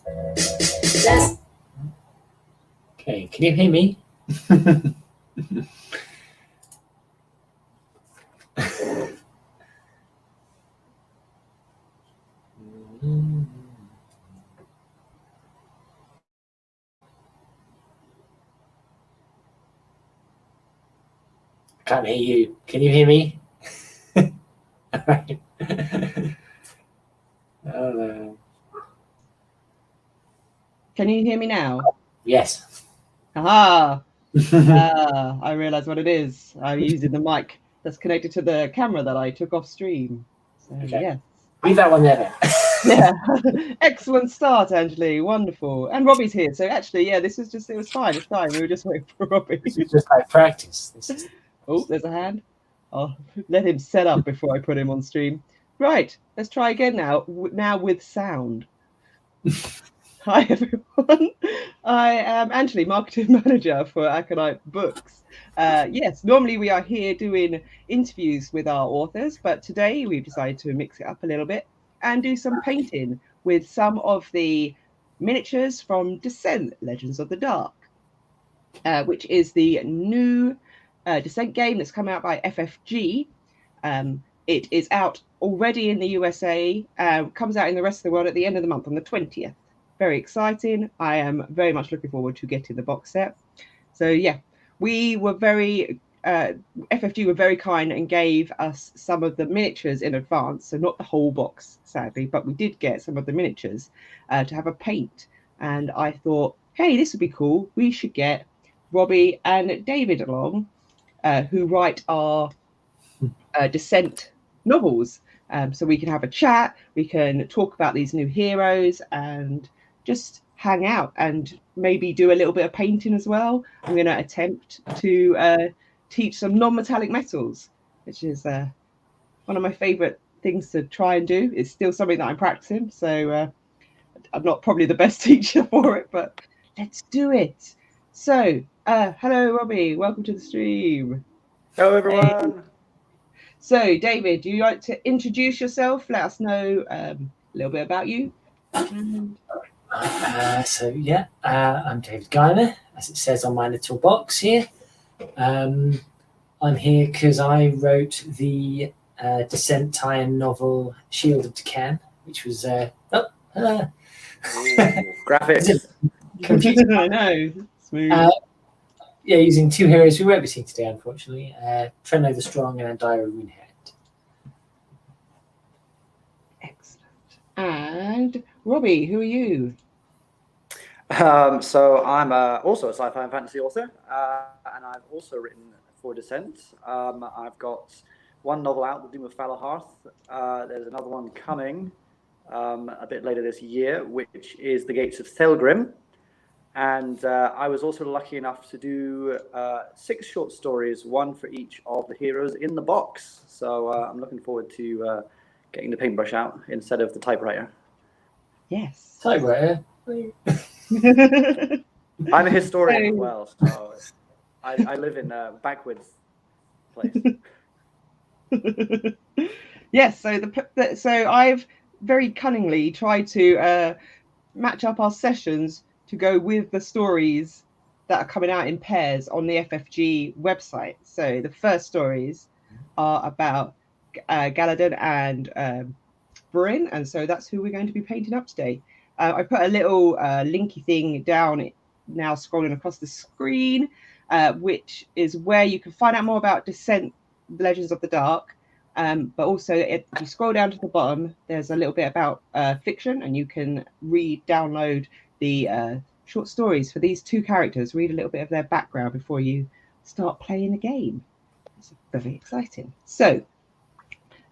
Yes. Okay, can you hear me? I can't hear you. Can you hear me? All right. Can you hear me now? Yes. Aha! I realise what it is. I'm using the mic that's connected to the camera that I took off stream. So, Okay. yes. Leave that one there then. Yeah. Excellent start, Anjuli. Wonderful. And Robbie's here. So actually, yeah, this is just, it was fine. It's fine. We were just waiting for Robbie. This is just like practice. Oh, there's a hand. I'll let him set up before I put him on stream. Right. Let's try again now. Now with sound. Hi, everyone. I am Anjuli, Marketing Manager for Aconite Books. Yes, normally we are here doing interviews with our authors, but today we've decided to mix it up a little bit and do some painting with some of the miniatures from Descent, Legends of the Dark, which is the new Descent game that's come out by FFG. It is out already in the USA, comes out in the rest of the world at the end of the month on the 20th. Very exciting. I am very much looking forward to getting the box set. So yeah, we were FFG were very kind and gave us some of the miniatures in advance. So not the whole box, sadly, but we did get some of the miniatures to have a paint. And I thought, hey, this would be cool. We should get Robbie and David along, who write our Descent novels. So we can have a chat, we can talk about these new heroes and just hang out and maybe do a little bit of painting as well. I'm going to attempt to teach some non-metallic metals, which is one of my favorite things to try and do. It's still something that I'm practicing, so I'm not probably the best teacher for it, but let's do it. So hello Robbie, welcome to the stream. Hello everyone. Hey. So David, do you like to introduce yourself? Let us know a little bit about you. I'm David Guymer, as it says on my little box here. I'm here because I wrote the Descent tie-in novel Shield of Deccan, which was graphics. Computer. I know. Smooth. Using two heroes we won't be seeing today, unfortunately. Terrinoth the Strong and Andira Runehead. Excellent. And Robbie, who are you? So I'm also a sci-fi and fantasy author, and I've also written for Descent. I've got one novel out, The Doom of Falahearth. There's another one coming a bit later this year, which is The Gates of Thelgrim. And I was also lucky enough to do 6 short stories, one for each of the heroes in the box. So I'm looking forward to getting the paintbrush out instead of the typewriter. Yes. Typewriter? I'm a historian as well, so I live in a backwards place. Yes, so I've very cunningly tried to match up our sessions to go with the stories that are coming out in pairs on the FFG website. So the first stories are about Galadon and Bryn, and so that's who we're going to be painting up today. I put a little linky thing down now scrolling across the screen, which is where you can find out more about Descent, Legends of the Dark. But also, if you scroll down to the bottom, there's a little bit about fiction, and you can download the short stories for these 2 characters, read a little bit of their background before you start playing the game. It's very exciting. So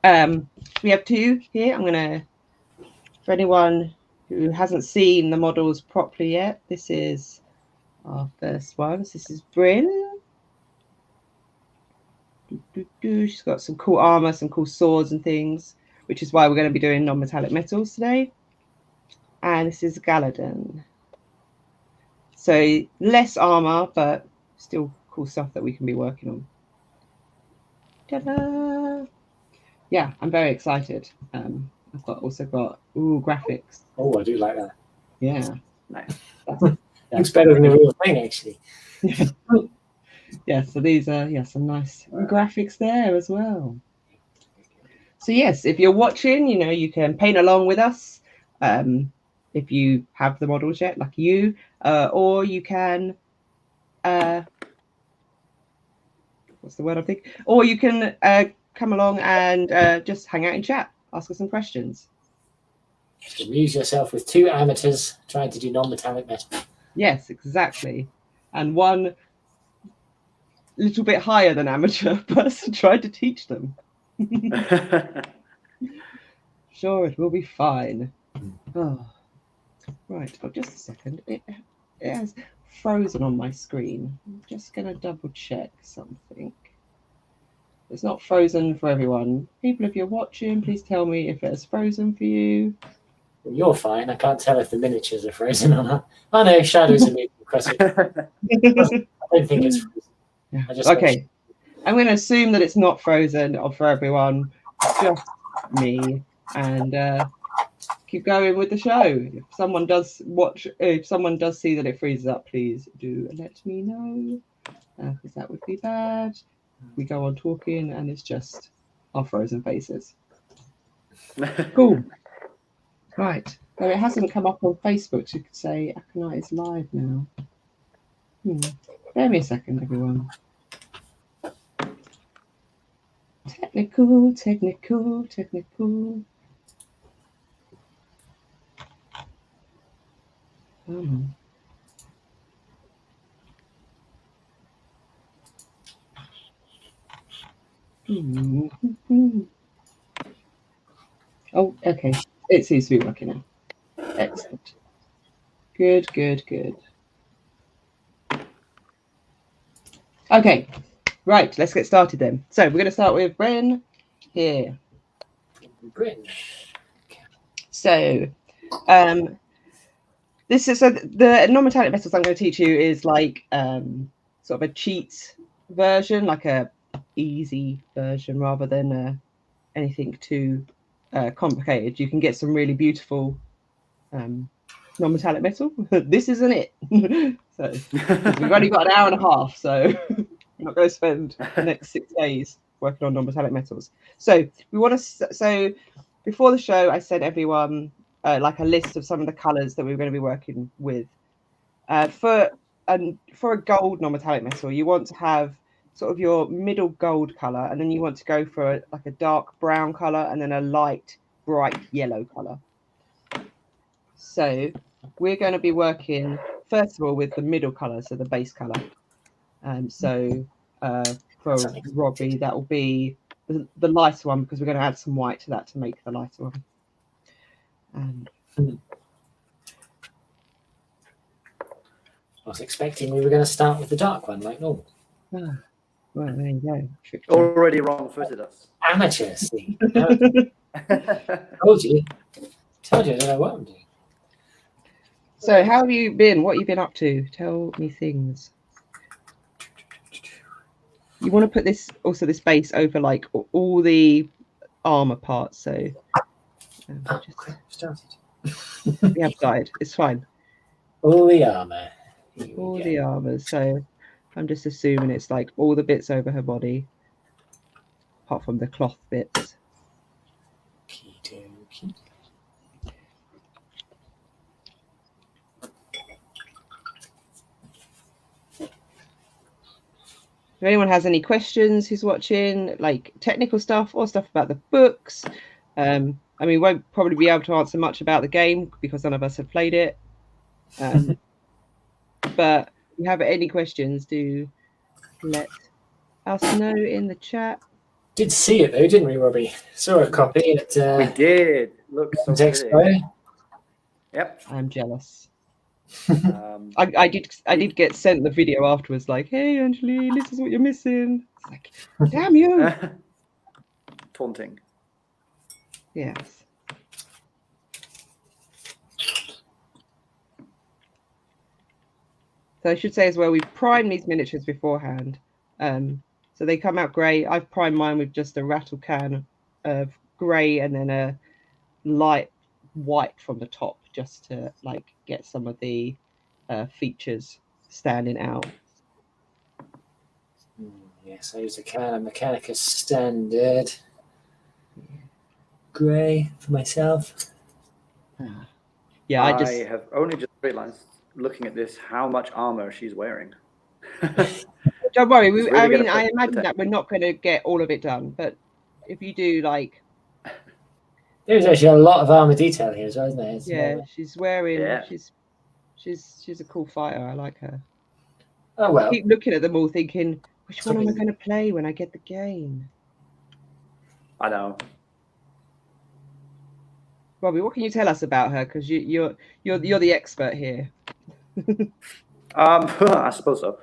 we have 2 here. I'm going to, for anyone who hasn't seen the models properly yet, this is our first one. This is Bryn. She's got some cool armor, some cool swords and things, which is why we're going to be doing non-metallic metals today. And this is Galadon. So less armor, but still cool stuff that we can be working on. Ta-da! Yeah, I'm very excited. I've also got graphics. Oh, I do like that. Yeah. Nice. Looks better than the real thing, actually. Yeah, so these are some nice graphics there as well. So yes, if you're watching, you can paint along with us if you have the models yet, like you, or you can what's the word I think? Or you can come along and just hang out and chat, ask us some questions. Just amuse yourself with two amateurs trying to do non-metallic metal. Yes, exactly. And one little bit higher than amateur person trying to teach them. Sure, it will be fine. Oh. Right, just a second. It has frozen on my screen. I'm just going to double check something. It's not frozen for everyone. People, if you're watching, please tell me if it has frozen for you. Well, you're fine. I can't tell if the miniatures are frozen or not. Oh no, shadows are moving across it. I don't think it's frozen. Yeah. Okay. I'm going to assume that it's not frozen for everyone, just me, and keep going with the show. If someone does see that it freezes up, please do let me know, because that would be bad. We go on talking and it's just our frozen faces. Cool. Right. So it hasn't come up on Facebook, so you could say Aconite is live now. Bear me a second, everyone. Technical. Oh, okay. It seems to be working now. Excellent. Good. Okay. Right, let's get started then. So we're going to start with Bryn here. Bryn. So this is the non-metallic metals I'm going to teach you is like sort of a cheat version, like a easy version rather than anything too complicated. You can get some really beautiful non-metallic metal. This isn't it. So we've only got an hour and a half, so we're not going to spend the next 6 days working on non-metallic metals. So we want to. So before the show, I sent everyone like a list of some of the colours that we were going to be working with. For a gold non-metallic metal, you want to have sort of your middle gold colour, and then you want to go for like a dark brown colour, and then a light bright yellow colour. So we're going to be working first of all with the middle colour, so the base colour. So for Robbie, that will be the lighter one, because we're going to add some white to that to make the lighter one. I was expecting we were going to start with the dark one, like normal. Well, there you go. Already wrong-footed us. Amateur, see. Told you, I don't know what I'm doing. So how have you been? What have you been up to? Tell me things. You want to put this base over like all the armor parts, so started. We have died. It's fine. All the armor. All the armor. So I'm just assuming it's like all the bits over her body, apart from the cloth bits. Okey-dokey. If anyone has any questions who's watching, like technical stuff or stuff about the books, I mean, we won't probably be able to answer much about the game because none of us have played it. But if you have any questions, do let us know in the chat. Did see it though, didn't we, Robbie? Saw a copy at we did. Looks so Expo. Yep. I'm jealous. I did get sent the video afterwards, like, hey Anjuli, this is what you're missing. It's like, damn you. Taunting. Yes. So I should say as well, we've primed these miniatures beforehand. So they come out grey. I've primed mine with just a rattle can of grey and then a light white from the top just to like get some of the features standing out. Yes, I use a Mechanicus standard grey for myself. Yeah, I have only just realised, looking at this, how much armour she's wearing. Don't worry. It's I really mean, gonna I push the imagine that we're not going to get all of it done, but if you do, like, There's actually a lot of armour detail here as well, isn't there? It's yeah, she's wearing. Yeah. She's a cool fighter. I like her. Oh well. Keep looking at them all, thinking, which one am I Something- going to play when I get the game? I know. Robbie, what can you tell us about her? Because you're the expert here. I suppose so.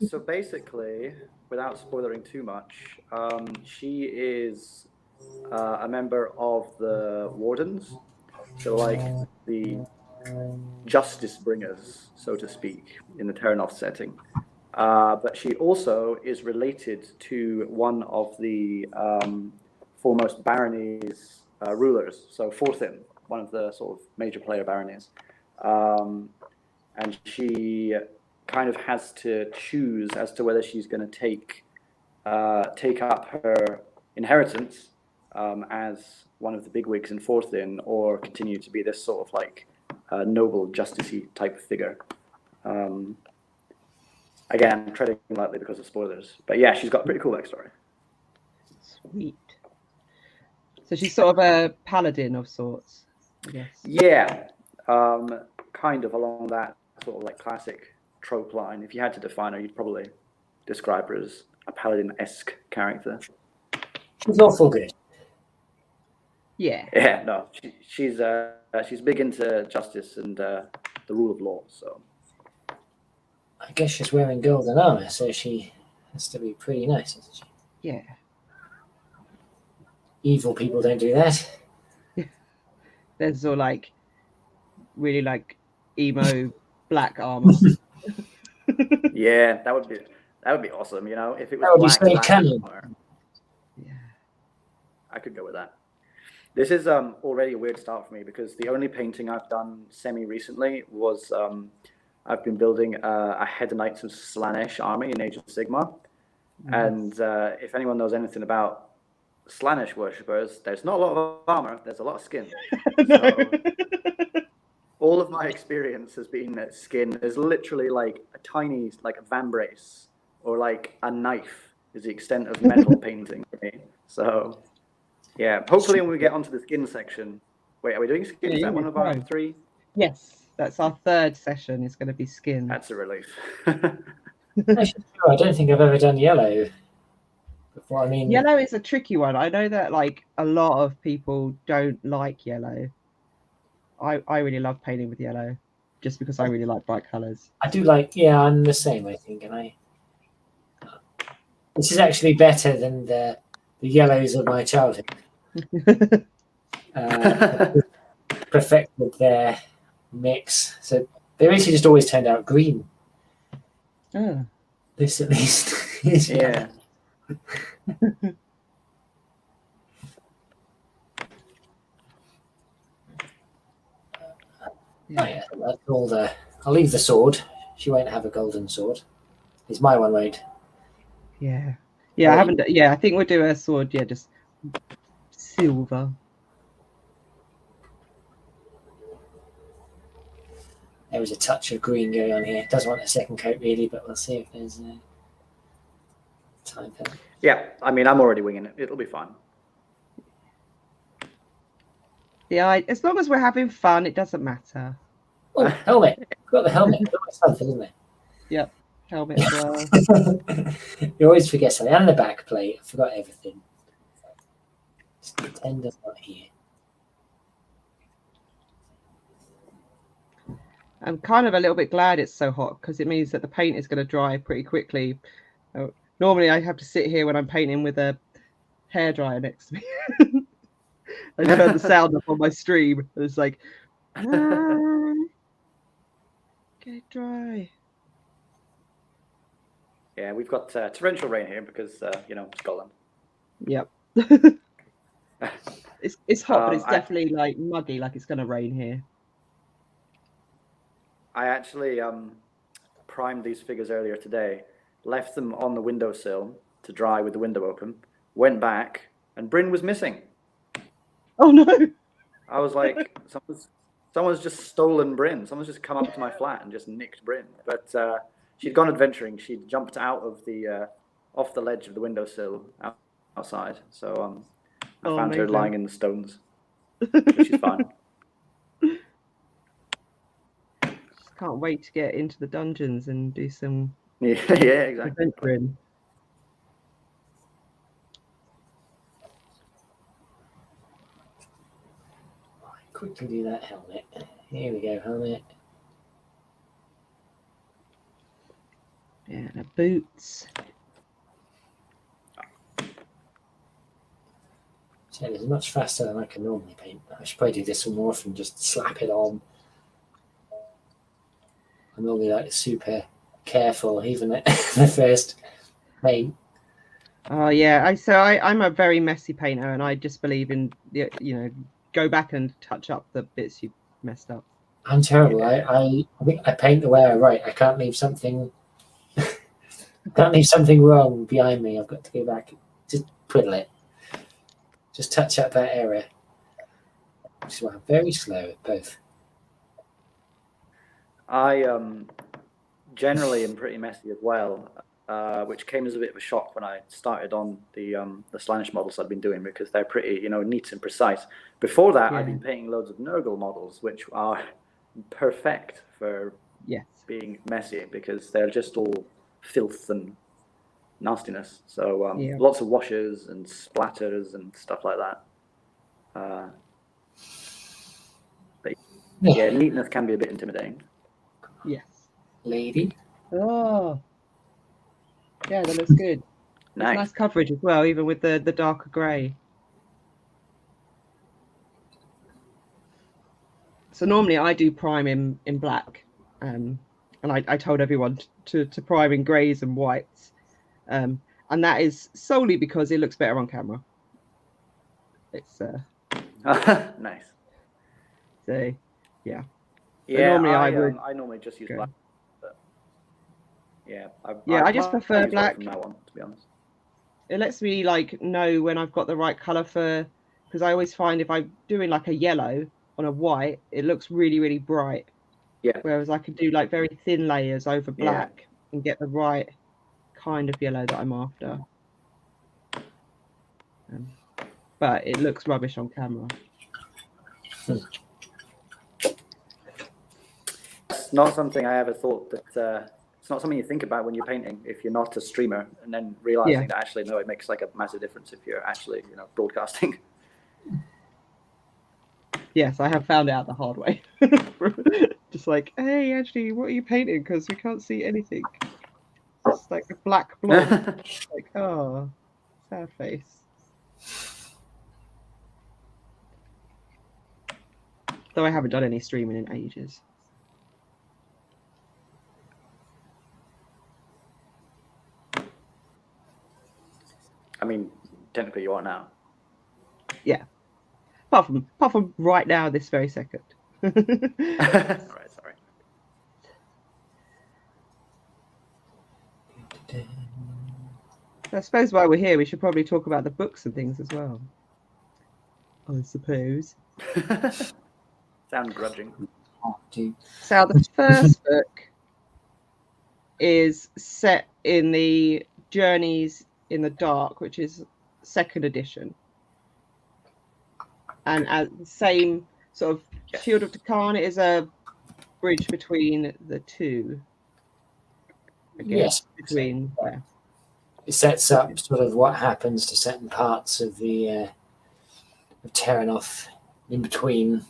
So basically, without spoiling too much, she is a member of the Wardens, so like the justice bringers, so to speak, in the Terrinoth setting. But she also is related to one of the foremost baronies rulers, so Forthin, one of the sort of major player baronies. And she kind of has to choose as to whether she's going to take up her inheritance as one of the bigwigs in Forthin, or continue to be this sort of like noble, justicey type figure. Again, treading lightly because of spoilers, but yeah, she's got a pretty cool backstory. Sweet. So she's sort of a paladin of sorts, I guess. Yeah, kind of along that sort of like classic trope line. If you had to define her, you'd probably describe her as a paladin-esque character. She's awful good. Yeah. Yeah, no, she's big into justice and the rule of law. So I guess she's wearing golden armour, so she has to be pretty nice, isn't she? Yeah. Evil people don't do that. There's all like really like emo black armor. yeah, that would be awesome. You know, if it was That would be black, so black cunning. armor, Yeah. I could go with that. This is already a weird start for me because the only painting I've done semi-recently was I've been building a Hedonites of Slaanesh army in Age of Sigmar. And if anyone knows anything about Slaanesh worshippers, there's not a lot of armor, there's a lot of skin. So, all of my experience has been that skin is literally like a tiny, like a vambrace or like a knife is the extent of metal painting for me. So, yeah, hopefully when we get onto the skin section. Wait, are we doing skin? Yeah, Is that you'll one be of our fine. 3? Yes, that's our third session. It's going to be skin. That's a relief. Actually, I don't think I've ever done yellow before. I mean, Yellow is a tricky one. I know that like a lot of people don't like yellow. I really love painting with yellow, just because I really like bright colours. I do like. Yeah, I'm the same. I think, and this is actually better than the yellows of my childhood. Perfected their mix, so they basically just always turned out green. Oh. This at least is yeah. Oh yeah, that's all the. I'll leave the sword. She won't have a golden sword. It's my one, won't. Yeah. Yeah, I haven't. Yeah, I think we'll do a sword. Yeah, just silver. There was a touch of green going on here. Doesn't want a second coat really, but we'll see if there's time for that. Yeah, I mean, I'm already winging it. It'll be fine. Yeah, as long as we're having fun, it doesn't matter. Oh, helmet. Got the helmet. There's always something, isn't there? Yep, helmet as well. You always forget something. And the back plate. I forgot everything. Just pretend it's not here. I'm kind of a little bit glad it's so hot because it means that the paint is going to dry pretty quickly. Normally, I have to sit here when I'm painting with a hairdryer next to me. I turn the sound up on my stream. It's like, get it dry. Yeah, we've got torrential rain here because, you know, Scotland. Yep. It's hot, but it's I- definitely like muggy, like it's going to rain here. I actually primed these figures earlier today, left them on the windowsill to dry with the window open, went back, and Bryn was missing. Oh no! I was like, someone's just stolen Bryn. Someone's just come up to my flat and just nicked Bryn. But she'd gone adventuring. She'd jumped out of the off the ledge of the windowsill outside. So I found her Amazing. lying in the stones. She's fine. Just can't wait to get into the dungeons and do some Yeah, exactly. adventuring. Quickly do that helmet. Here we go, helmet. Yeah, the boots. So it's much faster than I can normally paint. I should probably do this more often, just slap it on. I'm normally like super careful, even at the first paint. Oh yeah, I'm a very messy painter, and I just believe in go back and touch up the bits you messed up. I'm terrible. I think I paint the way I write. I can't leave something wrong behind me. I've got to go back, just twiddle it, just touch up that area. Which is why I'm very slow at both. I generally am pretty messy as well, which came as a bit of a shock when I started on the Slaanesh models I've been doing, because they're pretty, neat and precise. Before that, I've been painting loads of Nurgle models, which are perfect for being messy, because they're just all filth and nastiness. So lots of washes and splatters and stuff like that. But yeah, neatness can be a bit intimidating. Yes. Lady. Oh. Yeah, that looks good. Nice coverage as well, even with the darker grey. So normally I do prime in black, and I told everyone to prime in greys and whites, and that is solely because it looks better on camera. It's nice. So yeah. Yeah, normally I normally just use black. But yeah, I just prefer black from now on, to be honest. It lets me know when I've got the right color because I always find if I'm doing like a yellow on a white, it looks really, really bright. Yeah. Whereas I can do like very thin layers over black and get the right kind of yellow that I'm after. But it looks rubbish on camera. It's not something I ever thought that. It's not something you think about when you're painting if you're not a streamer, and then realizing that actually no, it makes like a massive difference if you're actually broadcasting. Yes, I have found out the hard way. Just like, hey, Anjuli, what are you painting? Because we can't see anything. It's like a black blob. Like, oh, sad face. Though I haven't done any streaming in ages. I mean, technically you are now. Yeah. Apart from right now, this very second. All right, sorry. I suppose while we're here, we should probably talk about the books and things as well. I suppose. Sound grudging. So the first book is set in the Journeys in the Dark, which is 2nd edition. And as the same sort of Shield of Takan is a bridge between the two. Between it sets up sort of what happens to certain parts of the of Terrinoth in between,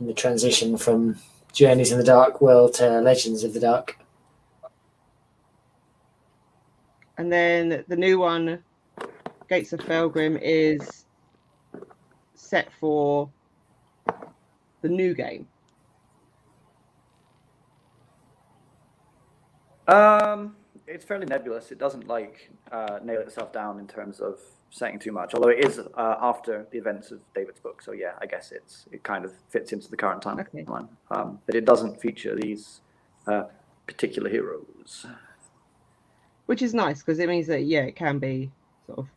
in the transition from Journeys in the Dark World to Legends of the Dark. And then the new one, Gates of Felgrim, is set for the new game. It's fairly nebulous. It doesn't nail itself down in terms of saying too much. Although it is after the events of David's book, so yeah, I guess it kind of fits into the current timeline. Okay. But it doesn't feature these particular heroes. Which is nice because it means that it can be sort of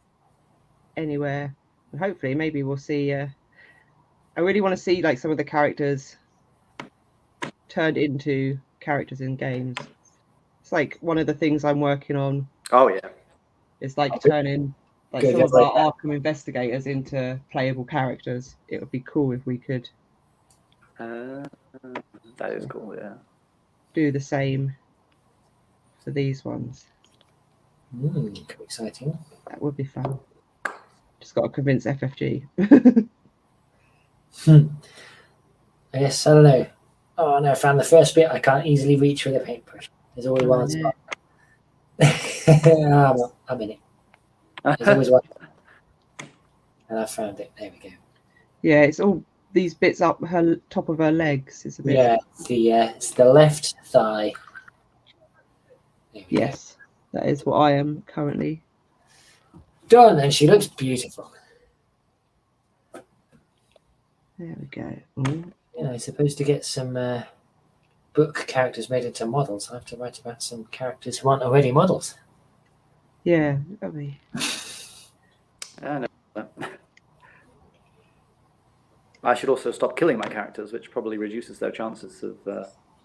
anywhere. And hopefully, maybe we'll see. I really want to see like some of the characters turned into characters in games. It's like one of the things I'm working on. Oh yeah, It's like turning like Good, some of like our Arkham investigators into playable characters. It would be cool if we could that is cool. Yeah. do the same for these ones. Exciting. That would be fun. Just got to convince FFG. Yes, I don't know. Oh no, I found the first bit I can't easily reach with a paintbrush. There's always one spot. I'm in it. There's always one. And I found it. There we go. Yeah, it's all these bits up her top of her legs. It's a bit. Yeah, it's the left thigh. There we Yes, that is what I am currently. go. Done, and she looks beautiful. There we go. Ooh. Yeah, I'm supposed to get some book characters made into models. I have to write about some characters who aren't already models. Yeah, that'd be. I know. I should also stop killing my characters, which probably reduces their chances of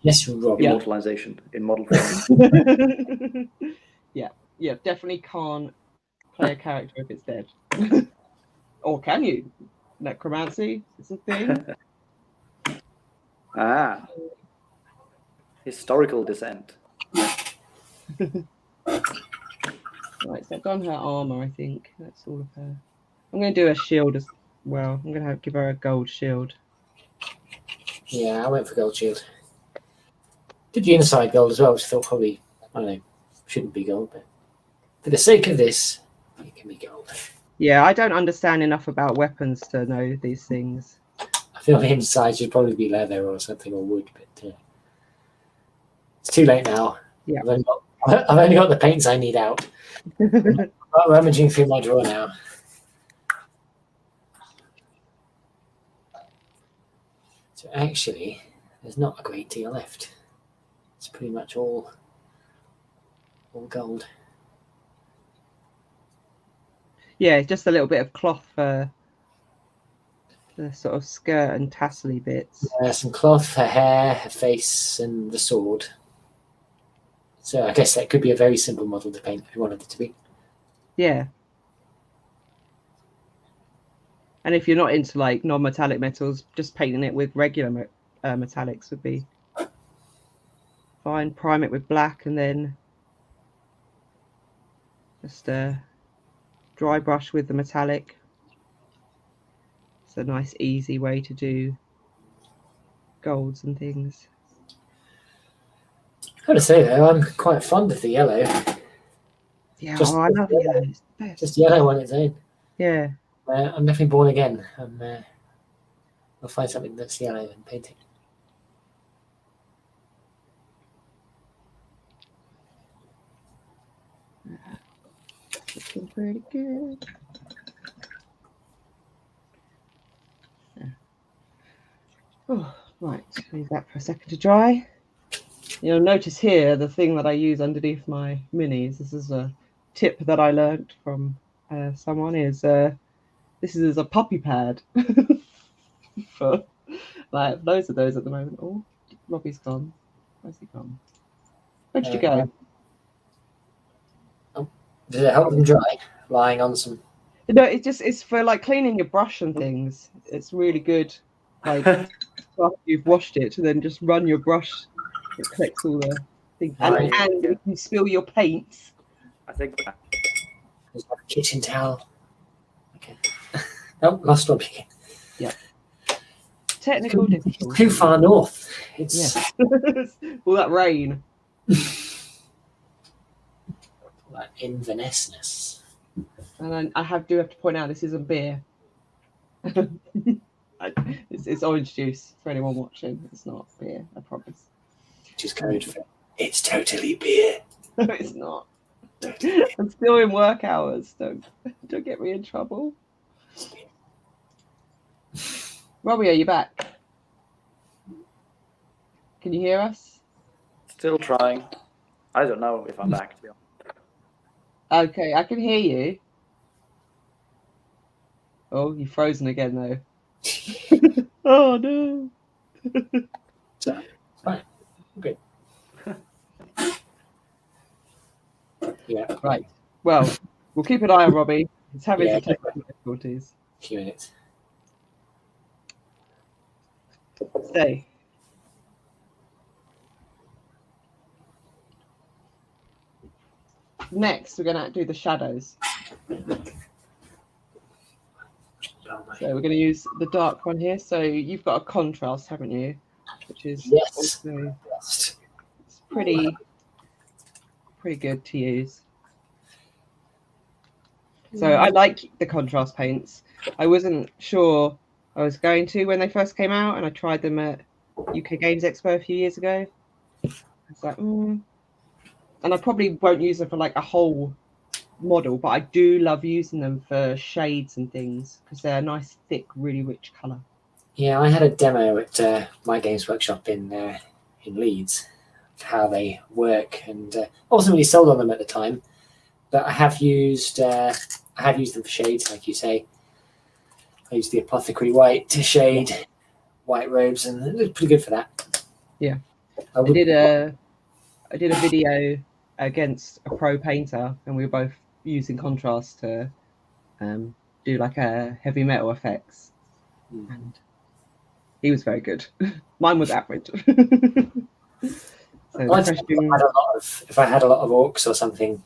Yes, Robbie. immortalization in model form. Yeah, definitely can't play a character if it's dead. Or can you? Necromancy is a thing. Historical descent. Right, so I've done her armor, I think. That's all of her. I'm going to do a shield as well. I'm going to give her a gold shield. Yeah, I went for gold shield. Did the inside gold as well, which I thought probably, I don't know, shouldn't be gold, but for the sake of this, it can be gold. Yeah, I don't understand enough about weapons to know these things. I feel the inside should probably be leather or something, or wood, but it's too late now. Yeah. I've only got the paints I need out. I'm rummaging through my drawer now. So actually, there's not a great deal left. It's pretty much all gold. Yeah, just a little bit of cloth for the sort of skirt and tassely bits. Some cloth, her hair, her face, and the sword. So I guess that could be a very simple model to paint if you wanted it to be. Yeah. And if you're not into like non-metallic metals, just painting it with regular metallics would be fine. Prime it with black and then just dry brush with the metallic. It's a nice, easy way to do golds and things. I've got to say though, I'm quite fond of the yellow. Yeah, Just I love yellow. It's the best. Just yellow on its own. Yeah. I'm definitely born again. I'll find something that's yellow and paint it. Looking pretty good. Yeah. Oh, right. Leave that for a second to dry. You'll notice here the thing that I use underneath my minis. This is a tip that I learned from someone. This is a puppy pad. For like loads of those at the moment. Oh, Robbie's gone. Where's he gone? Where did you go? Does it help them dry? Lying on some. No, it's for like cleaning your brush and things. It's really good. Like after you've washed it, then just run your brush. It collects all the things. And if you spill your paints. I think There's like a kitchen towel. Okay. Oh, lost Robbie again. Yeah. Technical difficulty. Too far north. It's all that rain. like Inverness. And I do have to point out this isn't beer. It's orange juice for anyone watching. It's not beer, I promise. Which is code for it's totally beer. No, it's not. I'm still in work hours. Don't get me in trouble. Robbie, are you back? Can you hear us? Still trying. I don't know if I'm back, to be honest. Okay, I can hear you. Oh, you're frozen again, though. Oh, no. So, fine. Good. Yeah. Right. Well, we'll keep an eye on Robbie. He's having Yeah, some technical difficulties. a few minutes. Stay. Next, we're going to do the shadows. So we're going to use the dark one here. So you've got a contrast, haven't you? Which is Yes. also Yes. it's pretty good to use. So I like the contrast paints. I wasn't sure I was going to when they first came out, and I tried them at UK Games Expo a few years ago. I was like, and I probably won't use them for like a whole model, but I do love using them for shades and things because they're a nice, thick, really rich colour. Yeah, I had a demo at my Games Workshop in Leeds of how they work, and I wasn't really sold on them at the time, but I have used them for shades, like you say. I used the Apothecary White to shade white robes, and it looked pretty good for that. Yeah, I did a video against a pro painter, and we were both using contrast to do like a heavy metal effects, and he was very good. Mine was average. So if I had a lot of orcs or something,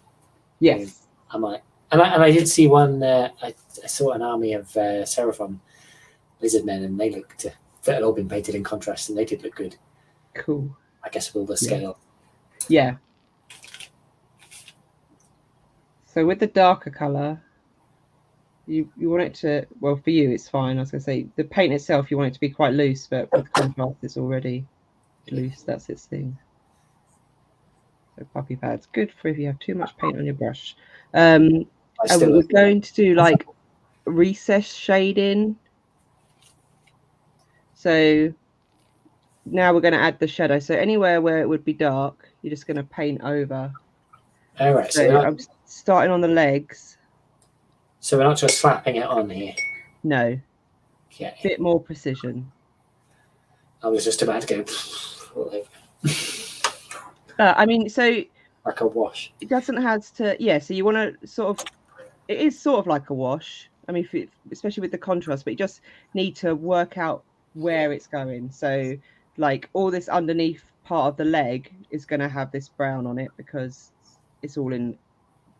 yes, I might. And I did see one. I saw an army of Seraphon lizard men, and they looked that had all been painted in contrast, and they did look good. Cool. I guess with all the scale. Yeah. So with the darker color, you want it to, well, for you it's fine. I was gonna say the paint itself you want it to be quite loose, but with contrast it's already loose. That's its thing. So puppy pads, good for if you have too much paint on your brush. And we're going to do like recess shading. So now we're going to add the shadow. So anywhere where it would be dark, you're just going to paint over. All right. So I'm starting on the legs. So we're not just slapping it on here. No. Yeah. Bit more precision. I was just about to go. I mean, so like a wash. It doesn't have to. Yeah. So you want to sort of. It is sort of like a wash. I mean, especially with the contrast, but you just need to work out where it's going. So, like all this underneath part of the leg is going to have this brown on it because it's all in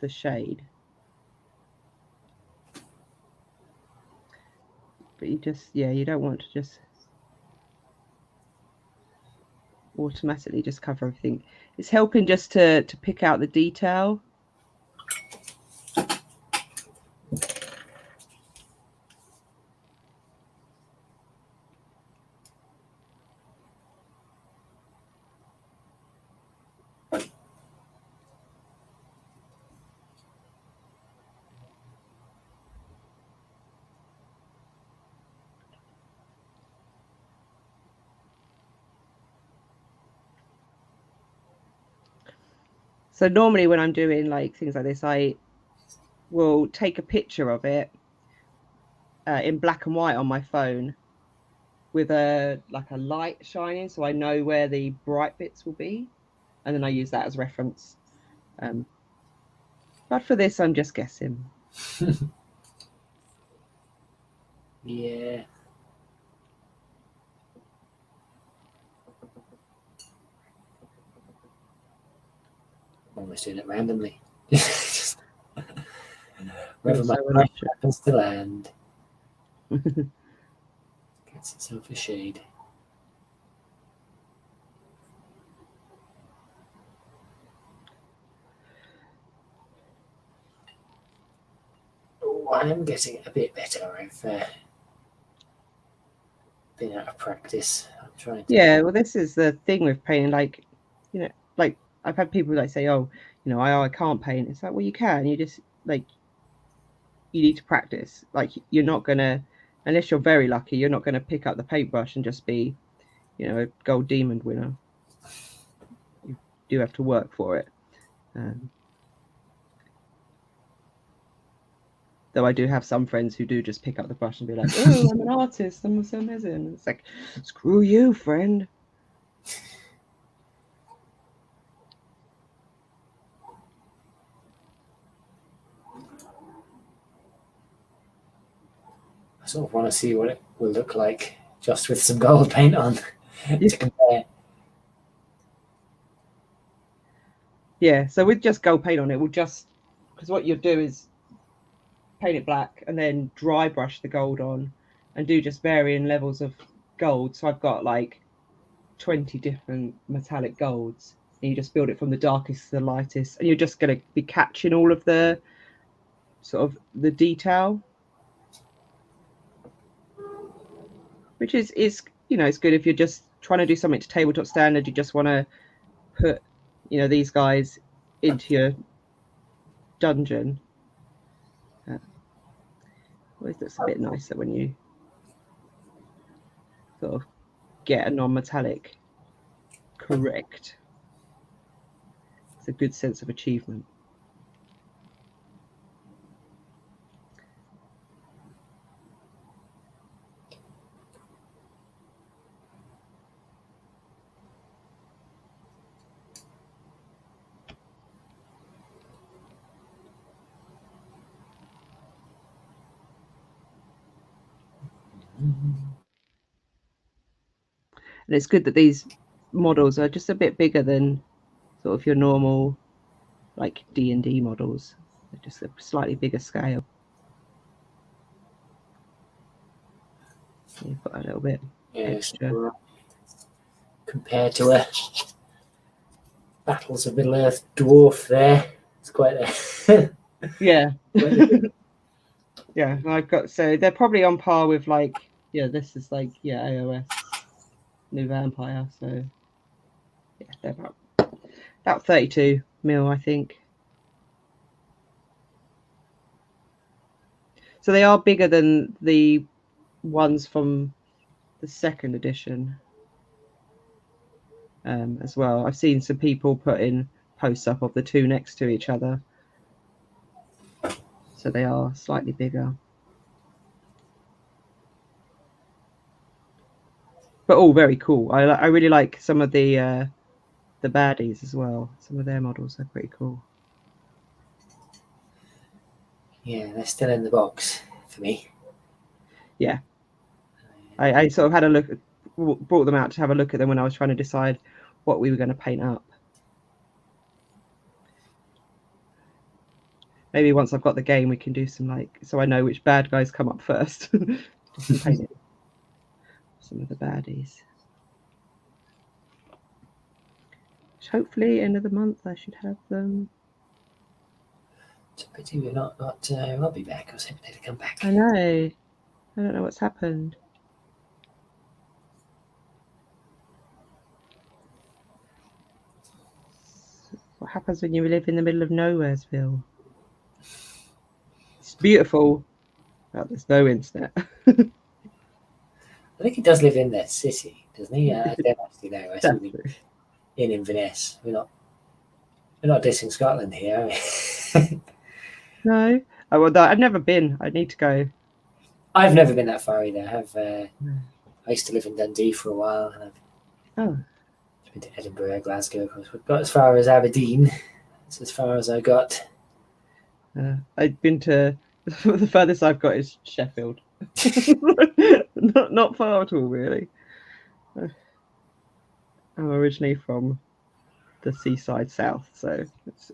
the shade. But you just, you don't want to just automatically just cover everything. It's helping just to pick out the detail. So normally when I'm doing like things like this, I will take a picture of it in black and white on my phone with a light shining, so I know where the bright bits will be, and then I use that as reference. But for this, I'm just guessing. Yeah. Almost doing it randomly. Wherever my brush happens to land. Gets itself a shade. Oh, I'm getting a bit better. I've been out of practice. I'm trying to. Yeah, well, this is the thing with painting. Like, like I've had people say, "Oh, you know, I can't paint. It's like, well, you can. You just like, you need to practice. Like, you're not gonna, unless you're very lucky, you're not gonna pick up the paintbrush and just be, you know, a gold demon winner. You do have to work for it. Though I do have some friends who do just pick up the brush and be like, oh, I'm an artist, I'm so amazing. It's like, screw you, friend. I sort of want to see what it will look like just with some gold paint on to compare. Yeah, so with just gold paint on it, we'll just, because what you'll do is paint it black and then dry brush the gold on and do just varying levels of gold. So I've got like 20 different metallic golds, and you just build it from the darkest to the lightest, and you're just going to be catching all of the sort of the detail, which is you know, it's good if you're just trying to do something to tabletop standard. You just want to put, you know, these guys into your dungeon. Always looks a bit nicer when you sort of get a non-metallic correct. It's a good sense of achievement. And it's good that these models are just a bit bigger than sort of your normal like D&D models. They're just a slightly bigger scale. You put a little bit extra. So compared to a Battles of Middle Earth dwarf there, it's quite a Yeah. Yeah, I've got, so they're probably on par with like, yeah, this is like, yeah, AOS New Vampire, so yeah, they're about 32 mil, I think. So they are bigger than the ones from the second edition as well. I've seen some people putting posts up of the two next to each other, so they are slightly bigger. But all very cool. I really like some of the baddies as well. Some of their models are pretty cool. Yeah, they're still in the box for me. Yeah, I sort of had a look, brought them out to have a look at them when I was trying to decide what we were going to paint up. Maybe once I've got the game, we can do some like, so I know which bad guys come up first. Just paint it. Some of the baddies. Hopefully, end of the month, I should have them. It's a pity we've not got Robbie back. I was hoping to come back. I know. I don't know what's happened. What happens when you live in the middle of Nowheresville? It's beautiful, but there's no internet. I think he does live in the city, doesn't he? I don't actually know. I see him in Inverness. We're not dissing Scotland here, are we? No, I've never been. I need to go. I've never been that far either. I used to live in Dundee for a while, and I've been to Edinburgh, Glasgow. Of course, we've got as far as Aberdeen. That's as far as I got. I've been to the furthest I've got is Sheffield. not far at all, really. I'm originally from the seaside south, so it's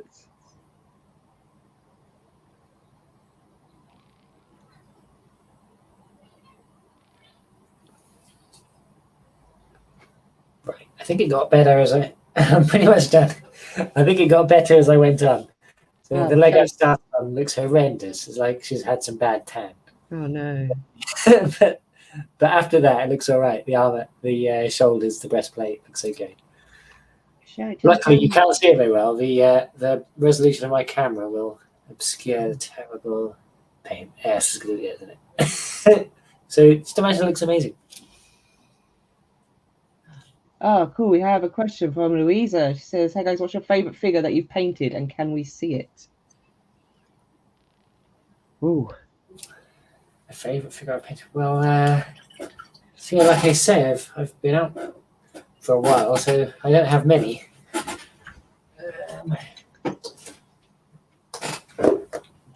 Right. I think it got better as I'm pretty much done. I think it got better as I went on. So the leg I started on looks horrendous. It's like she's had some bad tan. Oh no. but after that, it looks all right. The armor, the shoulders, the breastplate looks okay. show it to Luckily, you the can't see it very well. The resolution of my camera will obscure the terrible paint. Yeah, this is going to be it, isn't it? So just imagine it looks amazing. Oh, cool. We have a question from Louisa. She says, hey guys, what's your favourite figure that you've painted and can we see it? Ooh. My favourite figure I've painted? Well, see, like I say, I've been out for a while, so I don't have many.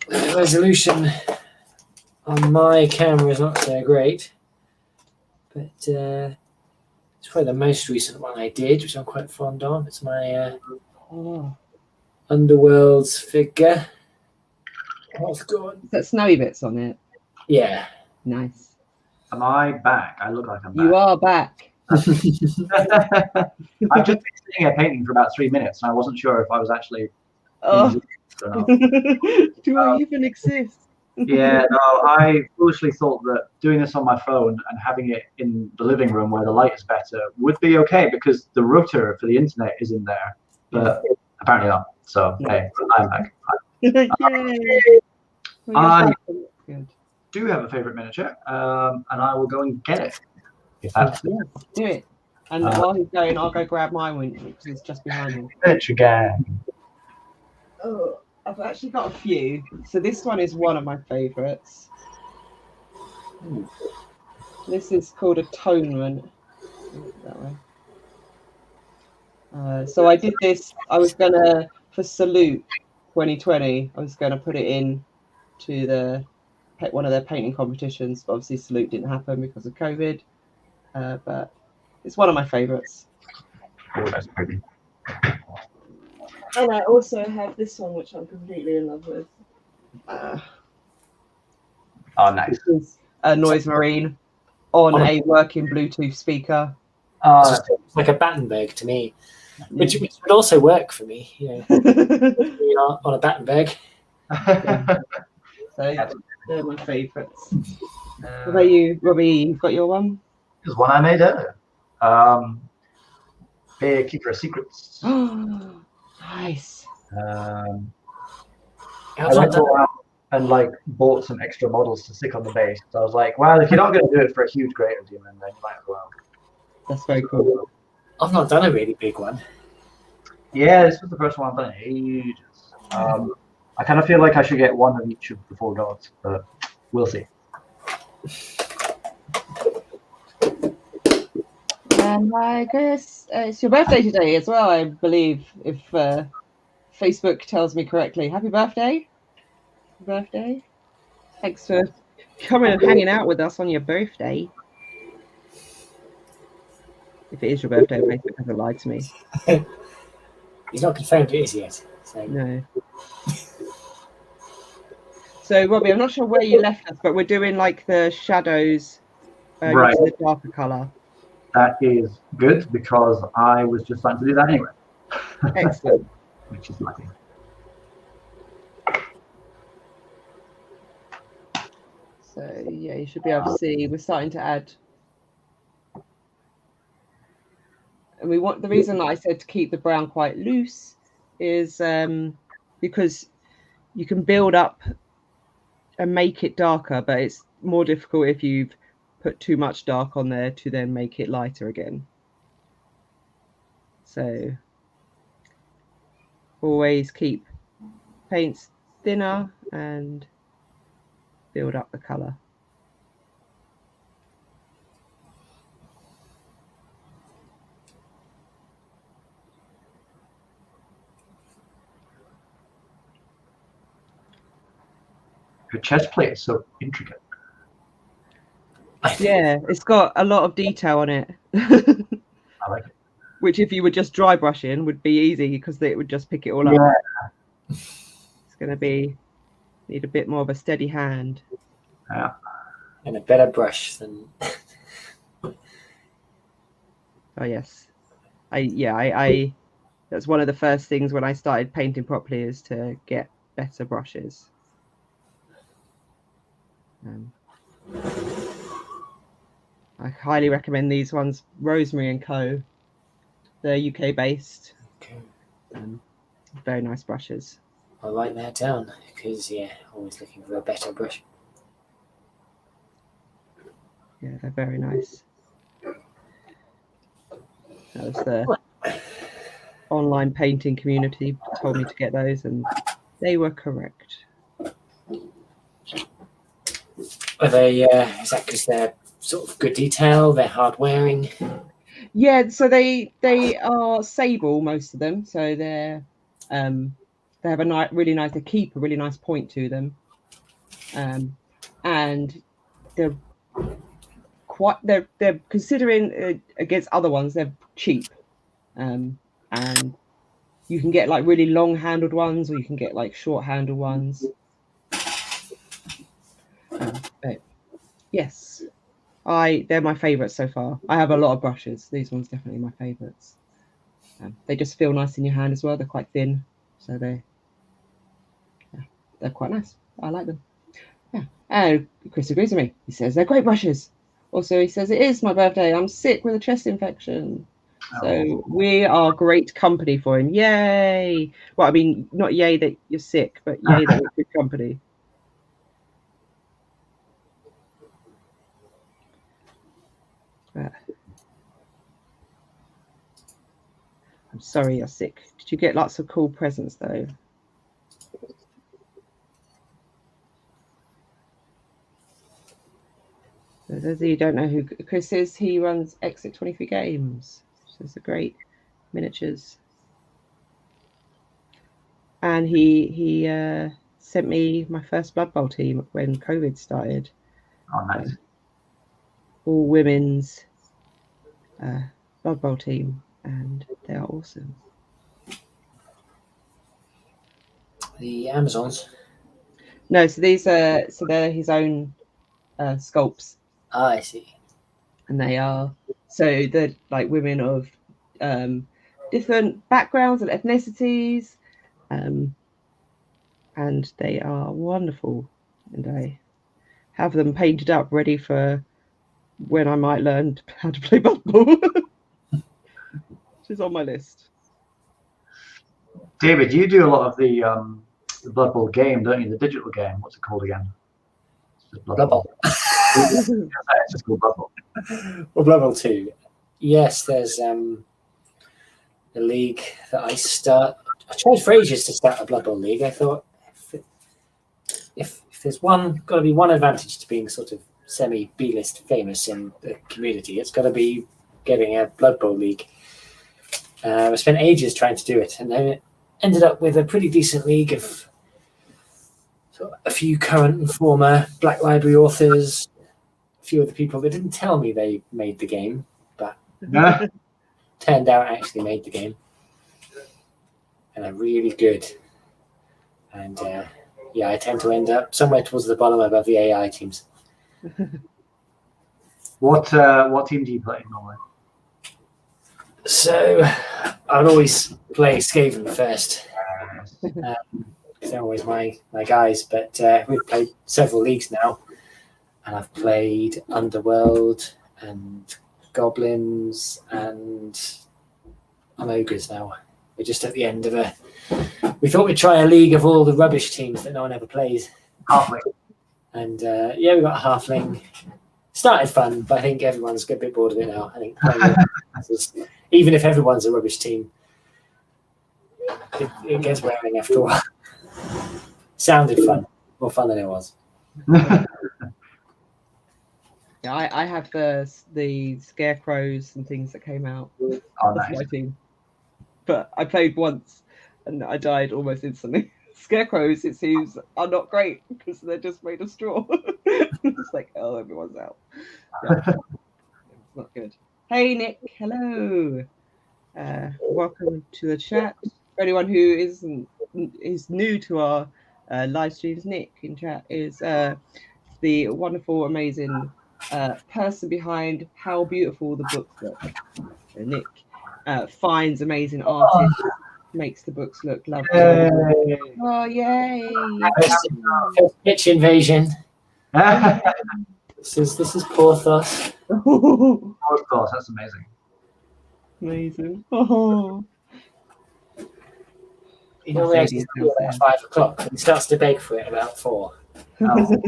The resolution on my camera is not so great, but it's probably the most recent one I did, which I'm quite fond of. It's my Underworld's figure. Oh, God. Is that snowy bits on it? Yeah. Nice. Am I back? I look like I'm back. You are back. I've just been sitting here painting for about 3 minutes, and I wasn't sure if I was actually. Oh. Or not. Do I even exist? Yeah, no, I foolishly thought that doing this on my phone and having it in the living room where the light is better would be okay because the router for the internet is in there, but apparently not. So, hey, I'm back. Yay. I do have a favourite miniature, and I will go and get it. If that's do it. And while he's going, I'll go grab my one because it's just behind me. miniature gang. Oh, I've actually got a few. So this one is one of my favourites. This is called Atonement. That way. So I did this. I was gonna for Salute 2020. I was gonna put it in to one of their painting competitions. But obviously, Salute didn't happen because of COVID. But it's one of my favourites. Oh, that's pretty. And I also have this one, which I'm completely in love with. Oh, nice. This is a Noise Marine on a working Bluetooth speaker. It's like a Battenberg to me, which would also work for me. You know, on a Battenberg. So they're my favourites. What about you, Robbie? You've got your one? This is one I made earlier. Bear Keeper of Secrets. Nice. I went around and bought some extra models to stick on the base. So I was like, well, if you're not going to do it for a huge Greater Demon, then you might as well. That's very cool. I've not done a really big one. Yeah, this was the first one I've done in ages. I kind of feel like I should get one of each of the 4 gods, but we'll see. And I guess it's your birthday today as well, I believe, if Facebook tells me correctly. Happy birthday. Happy birthday. Thanks for coming and hanging out with us on your birthday. If it is your birthday, Facebook hasn't lied to me. He's not confirmed it is yet. So. No. So, Robbie, I'm not sure where you left us, but we're doing the shadows right. into the darker colour. That is good because I was just trying to do that anyway. Excellent. Which is lucky. So, yeah, you should be able to see. We're starting to add. And the reason that I said to keep the brown quite loose is because you can build up and make it darker, but it's more difficult if you've put too much dark on there to then make it lighter again. So always keep paints thinner and build up the colour. Your chest plate is so intricate. Yeah, it's got a lot of detail on it. I like it. Which, if you were just dry brushing, would be easy because it would just pick it all up. Yeah. It's going to need a bit more of a steady hand. Yeah. And a better brush than. Oh yes, I. That's one of the first things when I started painting properly is to get better brushes. I highly recommend these ones, Rosemary & Co. They're UK based. Very nice brushes. I'll write that down because always looking for a better brush. Yeah, they're very nice. That was the online painting community told me to get those, and they were correct. Are they? Is that because they're sort of good detail? They're hard wearing. Yeah, so they are sable, most of them. So they're they have a really nice. They keep a really nice point to them, and they're they're considering against other ones. They're cheap, and you can get like really long handled ones, or you can get like short handled ones. But yes, they're my favourites so far. I have a lot of brushes. These ones definitely my favourites. They just feel nice in your hand as well. They're quite thin, so they're quite nice. I like them. Yeah. And Chris agrees with me. He says they're great brushes. Also, he says it is my birthday. I'm sick with a chest infection. So we are great company for him. Yay! Well, I mean, not yay that you're sick, but yay that we're good company. I'm sorry you're sick. Did you get lots of cool presents though? For those of you who don't know who Chris is, he runs Exit 23 Games. So it's a great miniatures. And he sent me my first Blood Bowl team when COVID started. Oh, nice. All women's Blood Bowl team, and they are awesome. The Amazons. No, so these are they're his own sculpts. Ah, I see. And they are they're like women of different backgrounds and ethnicities, and they are wonderful. And I have them painted up, ready for when I might learn how to play Blood Bowl, which is on my list. David, you do a lot of the Blood Bowl game, don't you? The digital game. What's it called again? Blood Bowl. It's just called Blood Bowl. Well, Blood Bowl 2. Yes, there's a league that I start. I tried for ages to start a Blood Bowl league. I thought if there's got to be one advantage to being sort of semi B-list famous in the community, it's got to be getting a Blood Bowl league. I spent ages trying to do it, and then it ended up with a pretty decent league of a few current and former Black Library authors, a few of the people that didn't tell me they made the game, but turned out actually made the game, and are really good. And I tend to end up somewhere towards the bottom above the AI teams. What team do you play normally? So I'd always play Skaven first. They're always my guys, but we've played several leagues now, and I've played Underworld and Goblins, and I'm Ogres now. We're just at the end of we thought we'd try a league of all the rubbish teams that no one ever plays. Halfling. And we got a Halfling. Started fun, but I think everyone's got a bit bored of it now. I think even if everyone's a rubbish team, it gets wearing after a while. Sounded fun, more fun than it was. Yeah, I have the scarecrows and things that came out. Oh, That's nice. my team. But I played once and I died almost instantly. Scarecrows, it seems, are not great because they're just made of straw. It's like, oh, everyone's out. Yeah. It's not good. Hey, Nick. Hello. Welcome to the chat. For anyone who is new to our live streams, Nick in chat is the wonderful, amazing person behind How Beautiful the Books Look. So Nick finds amazing artists, makes the books look lovely. Yay. Oh, yay! First pitch invasion. This is Porthos. Of course, that's amazing. Amazing. Oh. He normally has to do it at 5 o'clock, and he starts to beg for it about 4. Oh,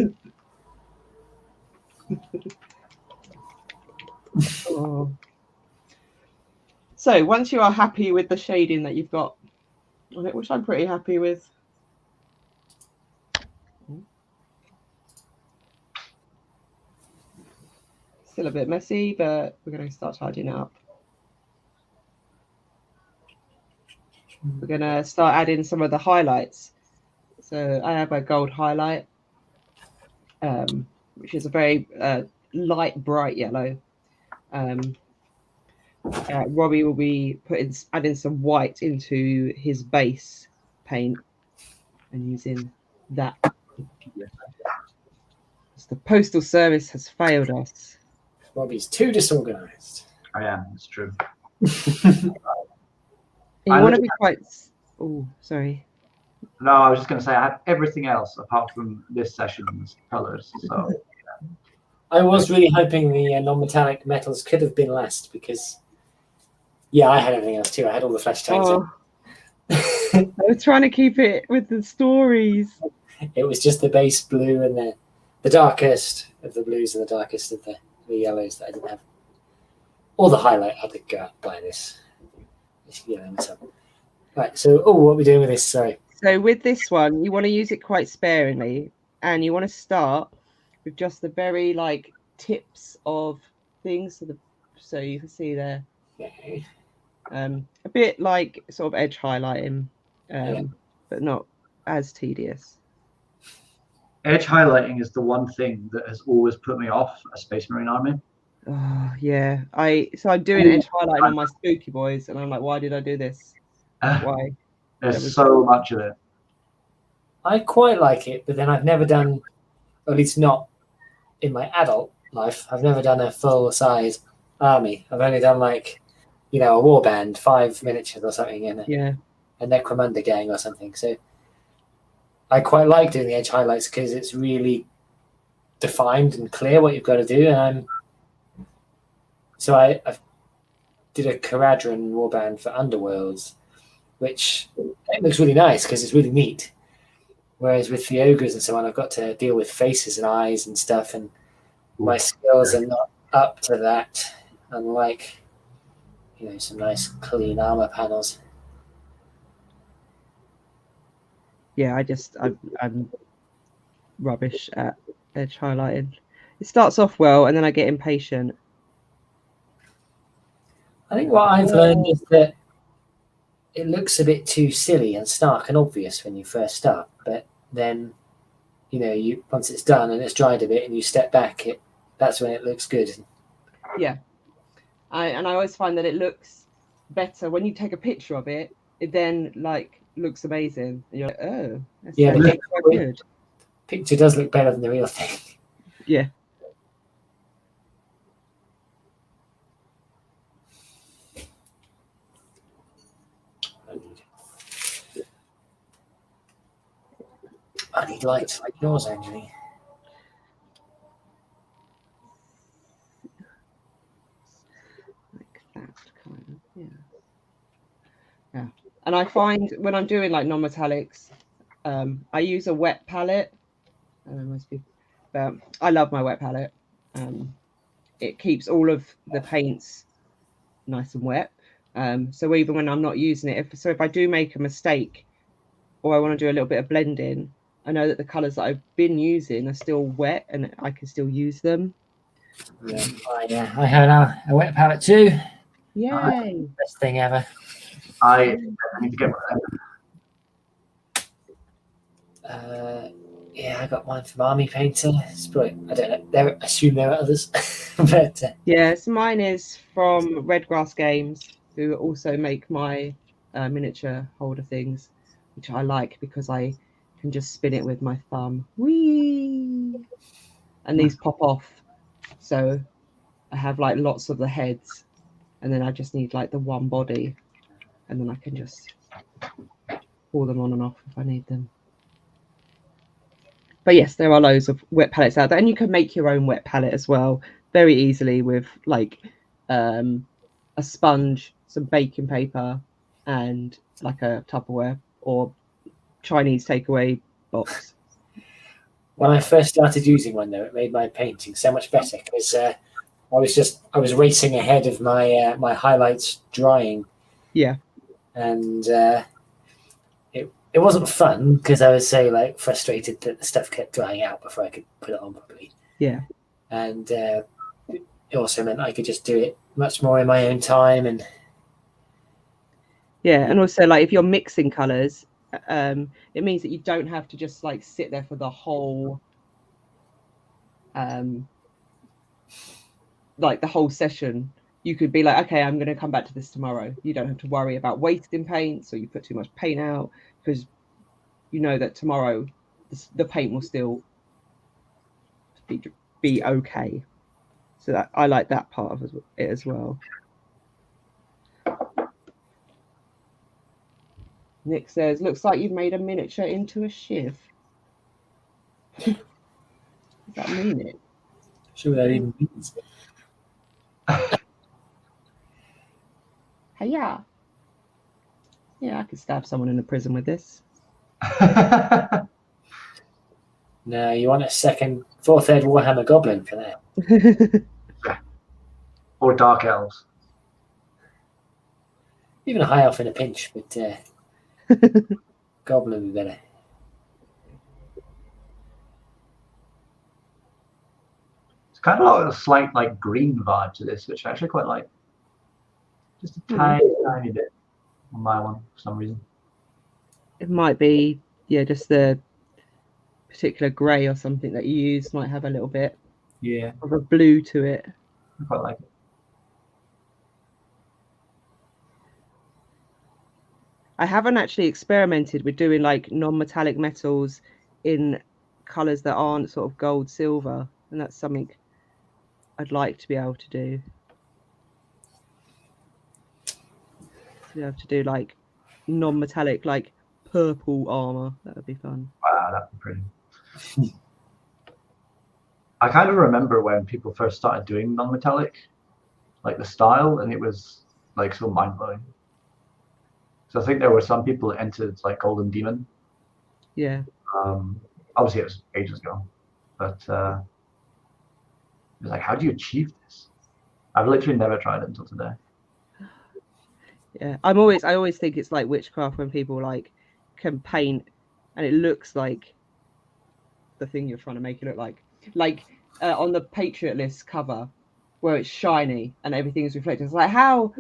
Oh. So once you are happy with the shading that you've got on it, which I'm pretty happy with. Still a bit messy, but we're going to start tidying it up. We're going to start adding some of the highlights. So I have a gold highlight, which is a very light, bright yellow. Robbie will be adding some white into his base paint and using that. The Postal Service has failed us. Robbie's too disorganised. I am. It's true. You want to be quite... Oh, sorry. No, I was just going to say I have everything else apart from this session's colours. So I was really hoping the non-metallic metals could have been last because, yeah, I had everything else too. I had all the flesh tags in. I was trying to keep it with the stories. It was just the base blue and the darkest of the blues and the darkest of the yellows that I didn't have. Or the highlight. I did go out and buy this yellow myself. Right, so, what are we doing with this? Sorry. So with this one, you want to use it quite sparingly, and you want to start with just the very tips of things. So you can see there, Okay. a bit like sort of edge highlighting, but not as tedious. edge highlighting is the one thing that has always put me off a Space Marine army. Oh yeah, I'm doing edge highlighting on my spooky boys, and I'm like, why did I do this? Why? There's so much of it. I quite like it, but then I've never done, or at least not in my adult life, I've never done a full-size army. I've only done a warband, 5 miniatures or something, and a Necromunda gang or something. So I quite like doing the edge highlights because it's really defined and clear what you've got to do. And I did a Caradron warband for Underworlds, which it looks really nice because it's really neat. Whereas with the ogres and so on, I've got to deal with faces and eyes and stuff, and my skills are not up to that. Unlike, some nice clean armor panels. Yeah, I'm rubbish at edge highlighting. It starts off well, and then I get impatient. I think what I've learned is that it looks a bit too silly and stark and obvious when you first start, but then, once it's done and it's dried a bit and you step back, that's when it looks good. Yeah, I always find that it looks better when you take a picture of it. It then looks amazing. And you're like, oh, that's quite good. Picture does look better than the real thing. Yeah. I need lights like yours, Anjuli. Like that kind of, yeah. And I find when I'm doing non-metallics, I use a wet palette. But I love my wet palette. It keeps all of the paints nice and wet. So even when I'm not using it, if I do make a mistake or I want to do a little bit of blending, I know that the colours that I've been using are still wet and I can still use them. Yeah. I have a wet palette too. Yay! Best thing ever. I need to get one of them. I got mine from Army Painter. It's probably, I don't know. I assume there are others. But, yes, mine is from Redgrass Games, who also make my miniature holder things, which I like because I can just spin it with my thumb. Whee! And these pop off. So I have lots of the heads, and then I just need the one body, and then I can just pull them on and off if I need them. But yes, there are loads of wet palettes out there, and you can make your own wet palette as well very easily with a sponge, some baking paper, and a Tupperware or Chinese takeaway box. When I first started using one, though, it made my painting so much better because I was racing ahead of my my highlights drying. Yeah. And it wasn't fun because I was so like frustrated that the stuff kept drying out before I could put it on properly. Yeah. And it also meant I could just do it much more in my own time. And yeah, and also like if you're mixing colors, it means that you don't have to just like sit there for the whole like the whole session. You could be like, okay, I'm going to come back to this tomorrow. You don't have to worry about wasting paints or you put too much paint out, because you know that tomorrow the paint will still be okay. So that I like that part of it as well. Nick says, looks like you've made a miniature into a shiv. Does that mean it? sure that even means. Hiya. Yeah, I could stab someone in a prison with this. No, you want a fourth ed Warhammer Goblin for that. Or Dark Elves. Even a high elf in a pinch, but Goblin would be better. It's kind of like a slight like green vibe to this, which I actually quite like. Just a tiny bit on my one for some reason. It might be, yeah, just the particular grey or something that you use might have a little bit of a blue to it. I quite like it. I haven't actually experimented with doing like non-metallic metals in colours that aren't sort of gold, silver, and that's something I'd like to be able to do. To be able to do like non-metallic, like purple armour. That would be fun. Wow, that'd be pretty. I kind of remember when people first started doing non-metallic, like the style, and it was like so mind-blowing. So I think there were some people that entered like Golden Demon. Yeah. Obviously it was ages ago, but it was like, how do you achieve this? I've literally never tried it until today. Yeah, I always think it's like witchcraft when people like can paint and it looks like the thing you're trying to make it look like on the Patriot List cover where it's shiny and everything is reflected. It's like, how's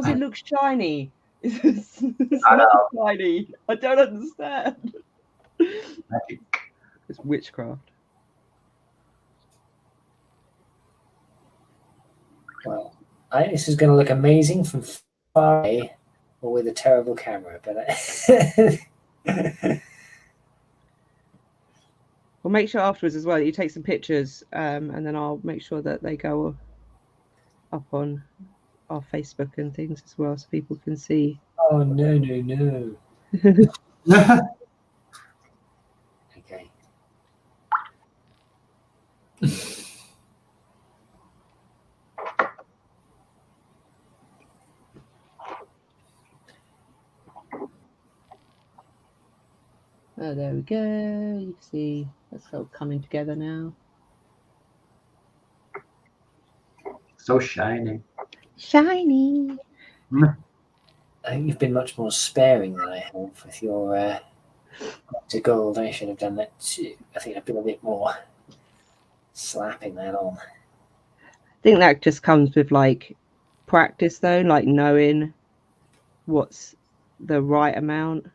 it look shiny? It's not shiny. I don't understand. It's witchcraft. Well, this is going to look amazing from far away or with a terrible camera, but We'll make sure afterwards as well that you take some pictures, and then I'll make sure that they go up on our Facebook and things as well, so people can see. Oh no. Okay. Oh, there we go. You can see that's all coming together now. So shiny. Shiny. I think you've been much more sparing than I have with your to gold. I should have done that too. I think I've been a bit more slapping that on. I think that just comes with like practice though, like knowing what's the right amount.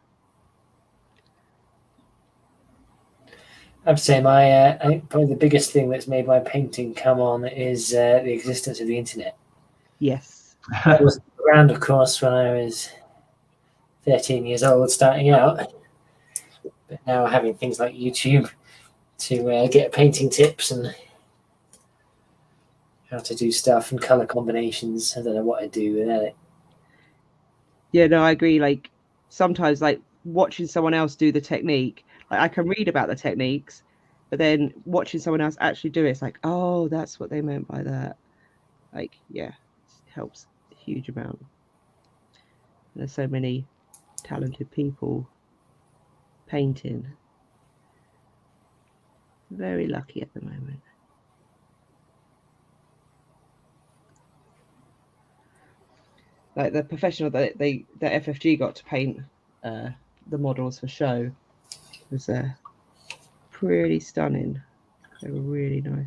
I'd say I think probably the biggest thing that's made my painting come on is the existence of the internet. Yes. It was around, of course, when I was 13 years old, starting out. But now having things like YouTube to get painting tips and how to do stuff and color combinations. I don't know what I'd do without it. Yeah, no, I agree. Like sometimes, like watching someone else do the technique, like I can read about the techniques, but then watching someone else actually do it, it's like, oh, that's what they meant by that. Like, yeah, it helps a huge amount. And there's so many talented people painting. Very lucky at the moment. Like the professional that FFG got to paint the models for show was pretty stunning. They were really nice.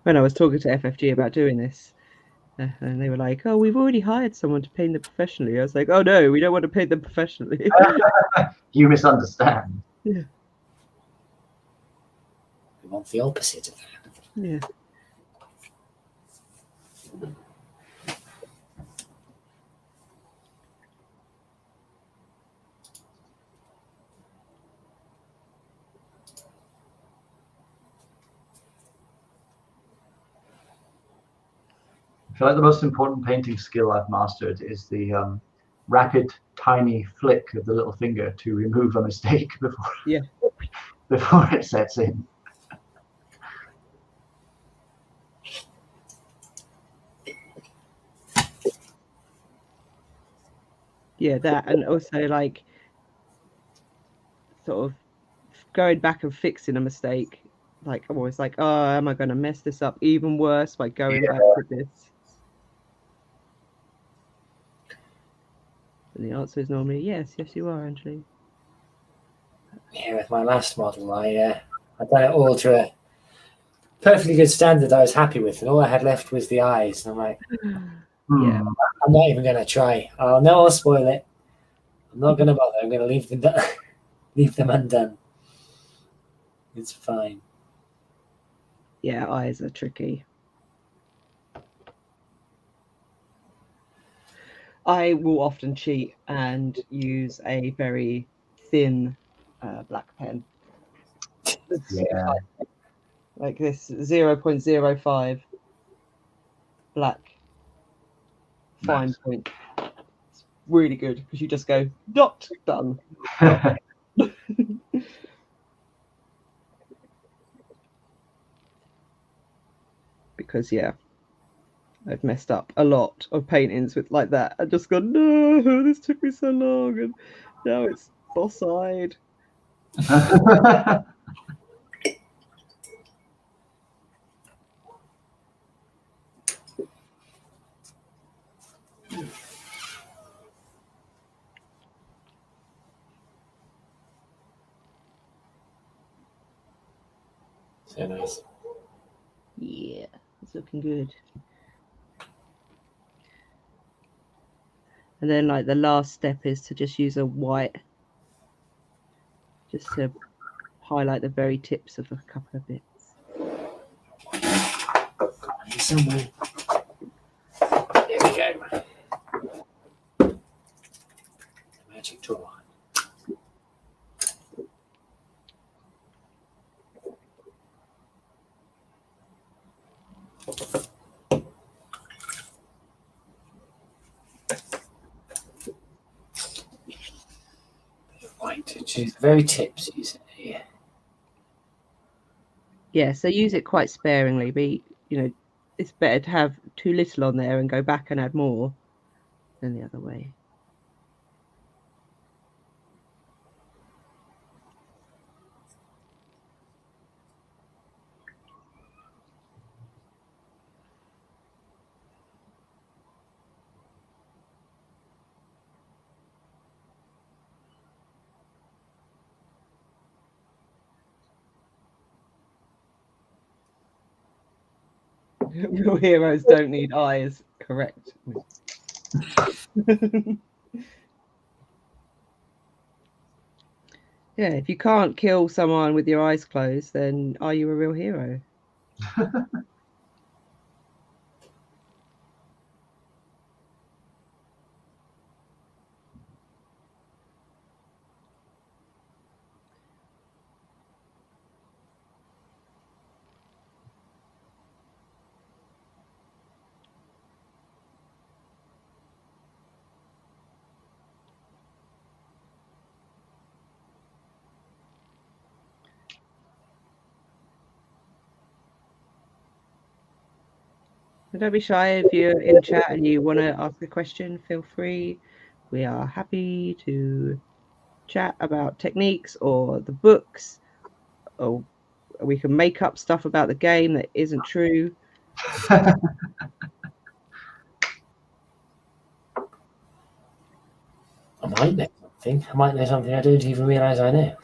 When I was talking to FFG about doing this, and they were like, "Oh, we've already hired someone to paint them professionally." I was like, "Oh no, we don't want to paint them professionally." You misunderstand. Yeah. We want the opposite of that. Yeah. I feel like the most important painting skill I've mastered is the rapid, tiny flick of the little finger to remove a mistake before it sets in. Yeah, that, and also like sort of going back and fixing a mistake. Like I'm always like, "Oh, am I going to mess this up even worse by going back with this?" And the answer is normally yes, you are, Anjuli. Yeah, with my last model, I done it all to a perfectly good standard I was happy with, and all I had left was the eyes. And I'm like, Yeah. I'm not even going to try. Oh no, I'll spoil it. I'm not going to bother. I'm going to leave them leave them undone. It's fine. Yeah, eyes are tricky. I will often cheat and use a very thin black pen. Yeah. Like this 0.05 black fine point. It's really good because you just go dot, done. Because yeah, I've messed up a lot of paintings with like that. I just gone, no, this took me so long, and now it's boss-eyed. So nice. Yeah, it's looking good. And then like the last step is to just use a white, just to highlight the very tips of a couple of bits. Somewhere. There we go. The magic tool. Right, to choose the very tips, you say. Yeah, so use it quite sparingly, but you know, it's better to have too little on there and go back and add more than the other way. Real heroes don't need eyes. Correct. Yeah, if you can't kill someone with your eyes closed, then are you a real hero? So don't be shy. If you're in chat and you want to ask a question, feel free. We are happy to chat about techniques or the books, or we can make up stuff about the game that isn't true. I might know something. I might know something I don't even realise I know.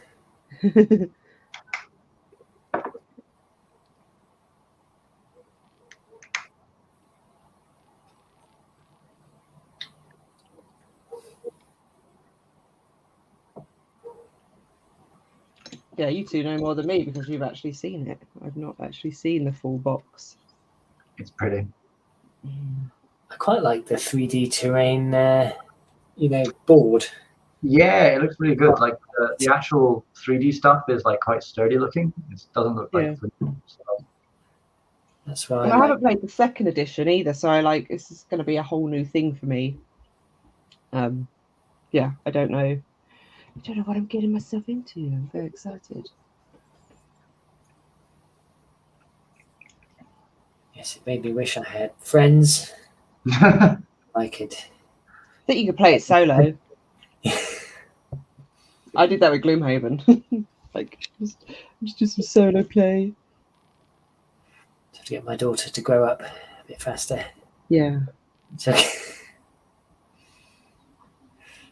Yeah, you two know more than me because you've actually seen it. I've not actually seen the full box. It's pretty. I quite like the 3D terrain, board. Yeah, it looks really good. Like the actual 3D stuff is like quite sturdy looking. It doesn't look like so. That's why And I haven't played the second edition either, so this is going to be a whole new thing for me. Yeah, I don't know. I don't know what I'm getting myself into. I'm very excited. Yes, it made me wish I had friends. I could. I think you could play it solo. I did that with Gloomhaven. Just do some solo play. To get my daughter to grow up a bit faster. Yeah. So,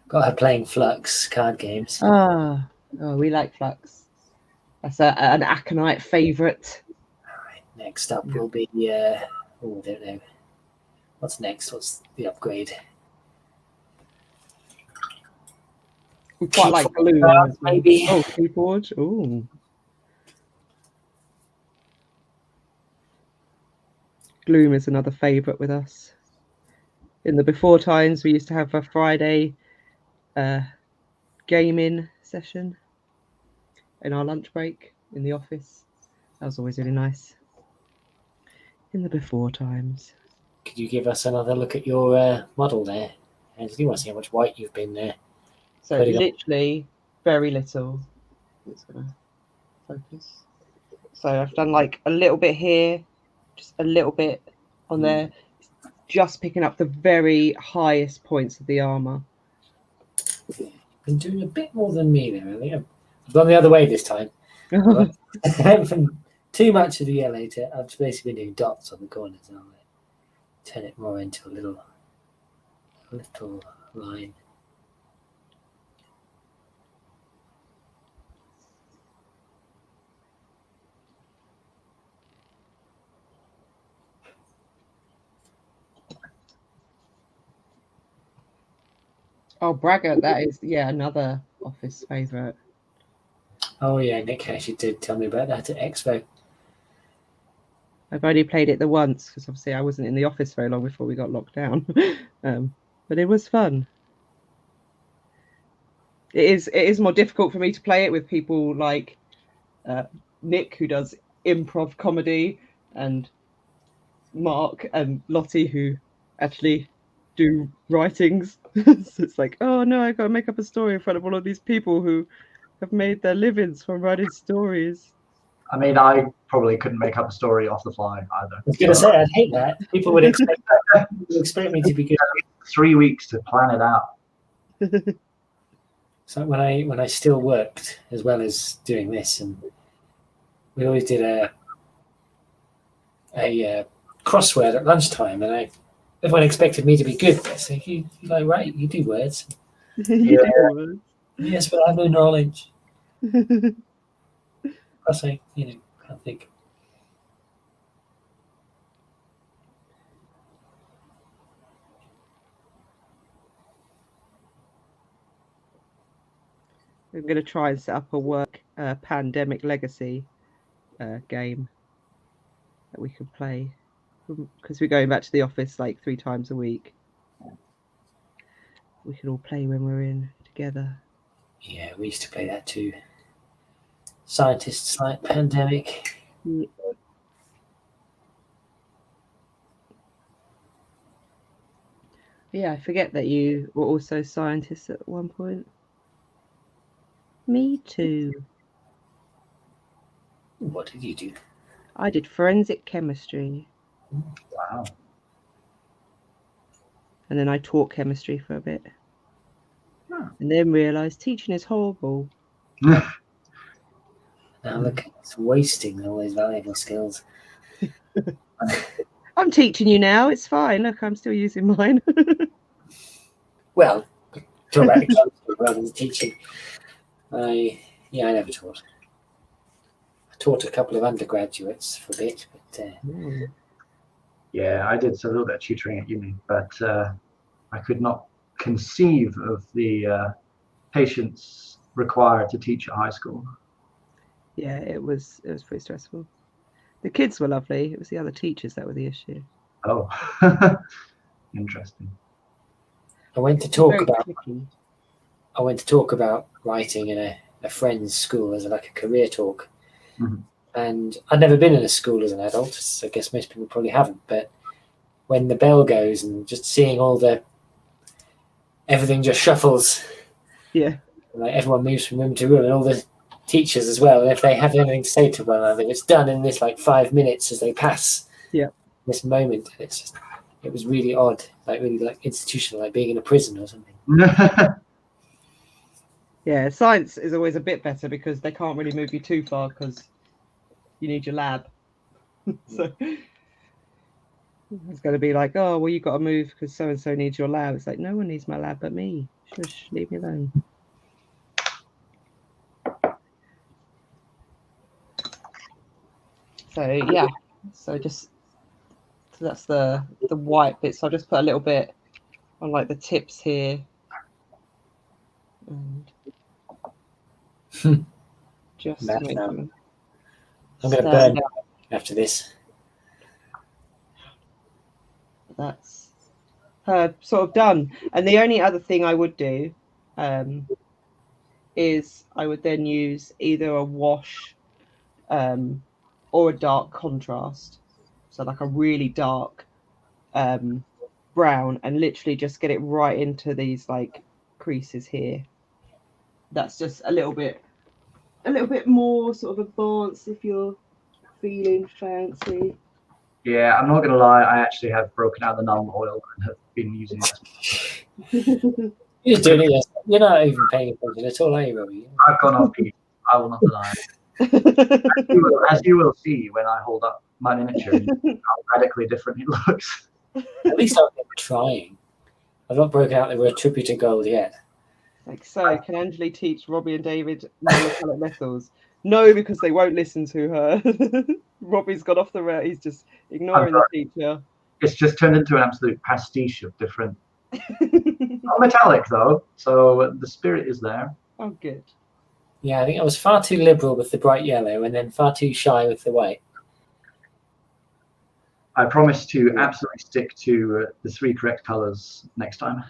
got her playing Flux card games. Oh, we like Flux. That's an Aconite favourite. All right, next up will be I don't know. What's next? What's the upgrade? We quite like Gloom. Maybe. Oh, keyboard. Ooh. Gloom is another favourite with us. In the before times, we used to have a Friday gaming session in our lunch break in the office. That was always really nice. In the before times. Could you give us another look at your model there? And you want to see how much white you've been there. So literally very little. It's going to focus. So I've done like a little bit here, just a little bit on there, just picking up the very highest points of the armor. Been doing a bit more than me there. I think I've gone the other way this time. I went from too much of the yellow to I've basically been doing dots on the corners. I'll turn it more into a little line. Oh, Braggart, that is another office favourite. Oh yeah, Nick actually did tell me about that at Expo. I've only played it the once because obviously I wasn't in the office very long before we got locked down. But it was fun. It is more difficult for me to play it with people like Nick, who does improv comedy, and Mark and Lottie, who actually do writings. So it's like, oh no, I got to make up a story in front of all of these people who have made their livings from writing stories. I mean, I probably couldn't make up a story off the fly either. I was going to say, I'd hate that. People would expect me to be good. 3 weeks to plan it out. So when I still worked as well as doing this, and we always did a crossword at lunchtime, and everyone expected me to be good. So you like right, you do words. You do words. Yes, but I have no knowledge. I say, can't think. I'm going to try and set up a work Pandemic Legacy game that we can play because we're going back to the office like 3 times a week. We can all play when we're in together. Yeah, we used to play that too. Scientists like Pandemic. Yeah, I forget that you were also scientists at one point. Me too. What did you do? I did forensic chemistry. Wow. And then I taught chemistry for a bit. Oh. And then realised teaching is horrible. Now look, it's wasting all those valuable skills. I'm teaching you now. It's fine. Look, I'm still using mine. Well, talk about the chemistry rather than teaching. I never taught. I taught a couple of undergraduates for a bit, but Yeah, I did a little bit of tutoring at uni, but I could not conceive of the patience required to teach at high school. Yeah, it was pretty stressful. The kids were lovely. It was the other teachers that were the issue. Oh, interesting. I went to talk Very about clicky. writing in a friend's school as like a career talk. Mhm. And I'd never been in a school as an adult, so I guess most people probably haven't. But when the bell goes and just seeing everything just shuffles, Yeah. like everyone moves from room to room, and all the teachers as well. And if they have anything to say to one another, it's done in this like 5 minutes as they pass. Yeah. This moment, it was really odd, like really like institutional, like being in a prison or something. Yeah, science is always a bit better because they can't really move you too far because you need your lab. So it's going to be like, oh, well, you got to move because so and so needs your lab. It's like, no one needs my lab but me. Shush, leave me alone. So yeah, so that's the white bit. So I'll just put a little bit on like the tips here. And just to make them I'm going to stand burn out. after this. That's sort of done. And the only other thing I would do is I would then use either a wash or a dark contrast. So like a really dark brown, and literally just get it right into these like creases here. That's just a little bit more sort of advanced if you're feeling fancy. Yeah, I'm not going to lie, I actually have broken out the null oil and have been using it. You're doing it yourself. You're not even paying attention at all, are you, Robbie? I've gone off beat, I will not lie. As you will see when I hold up my miniature, how radically different it looks. At least I'm trying. I've not broken out the attributor gold yet. Like, so can Anjuli teach Robbie and David non-metallic metals? No, because they won't listen to her. Robbie's got off the rail. He's just ignoring the teacher. It's just turned into an absolute pastiche of different. Not metallic though, so the spirit is there. Oh, good. Yeah, I think I was far too liberal with the bright yellow and then far too shy with the white. I promise to absolutely stick to the 3 correct colours next time,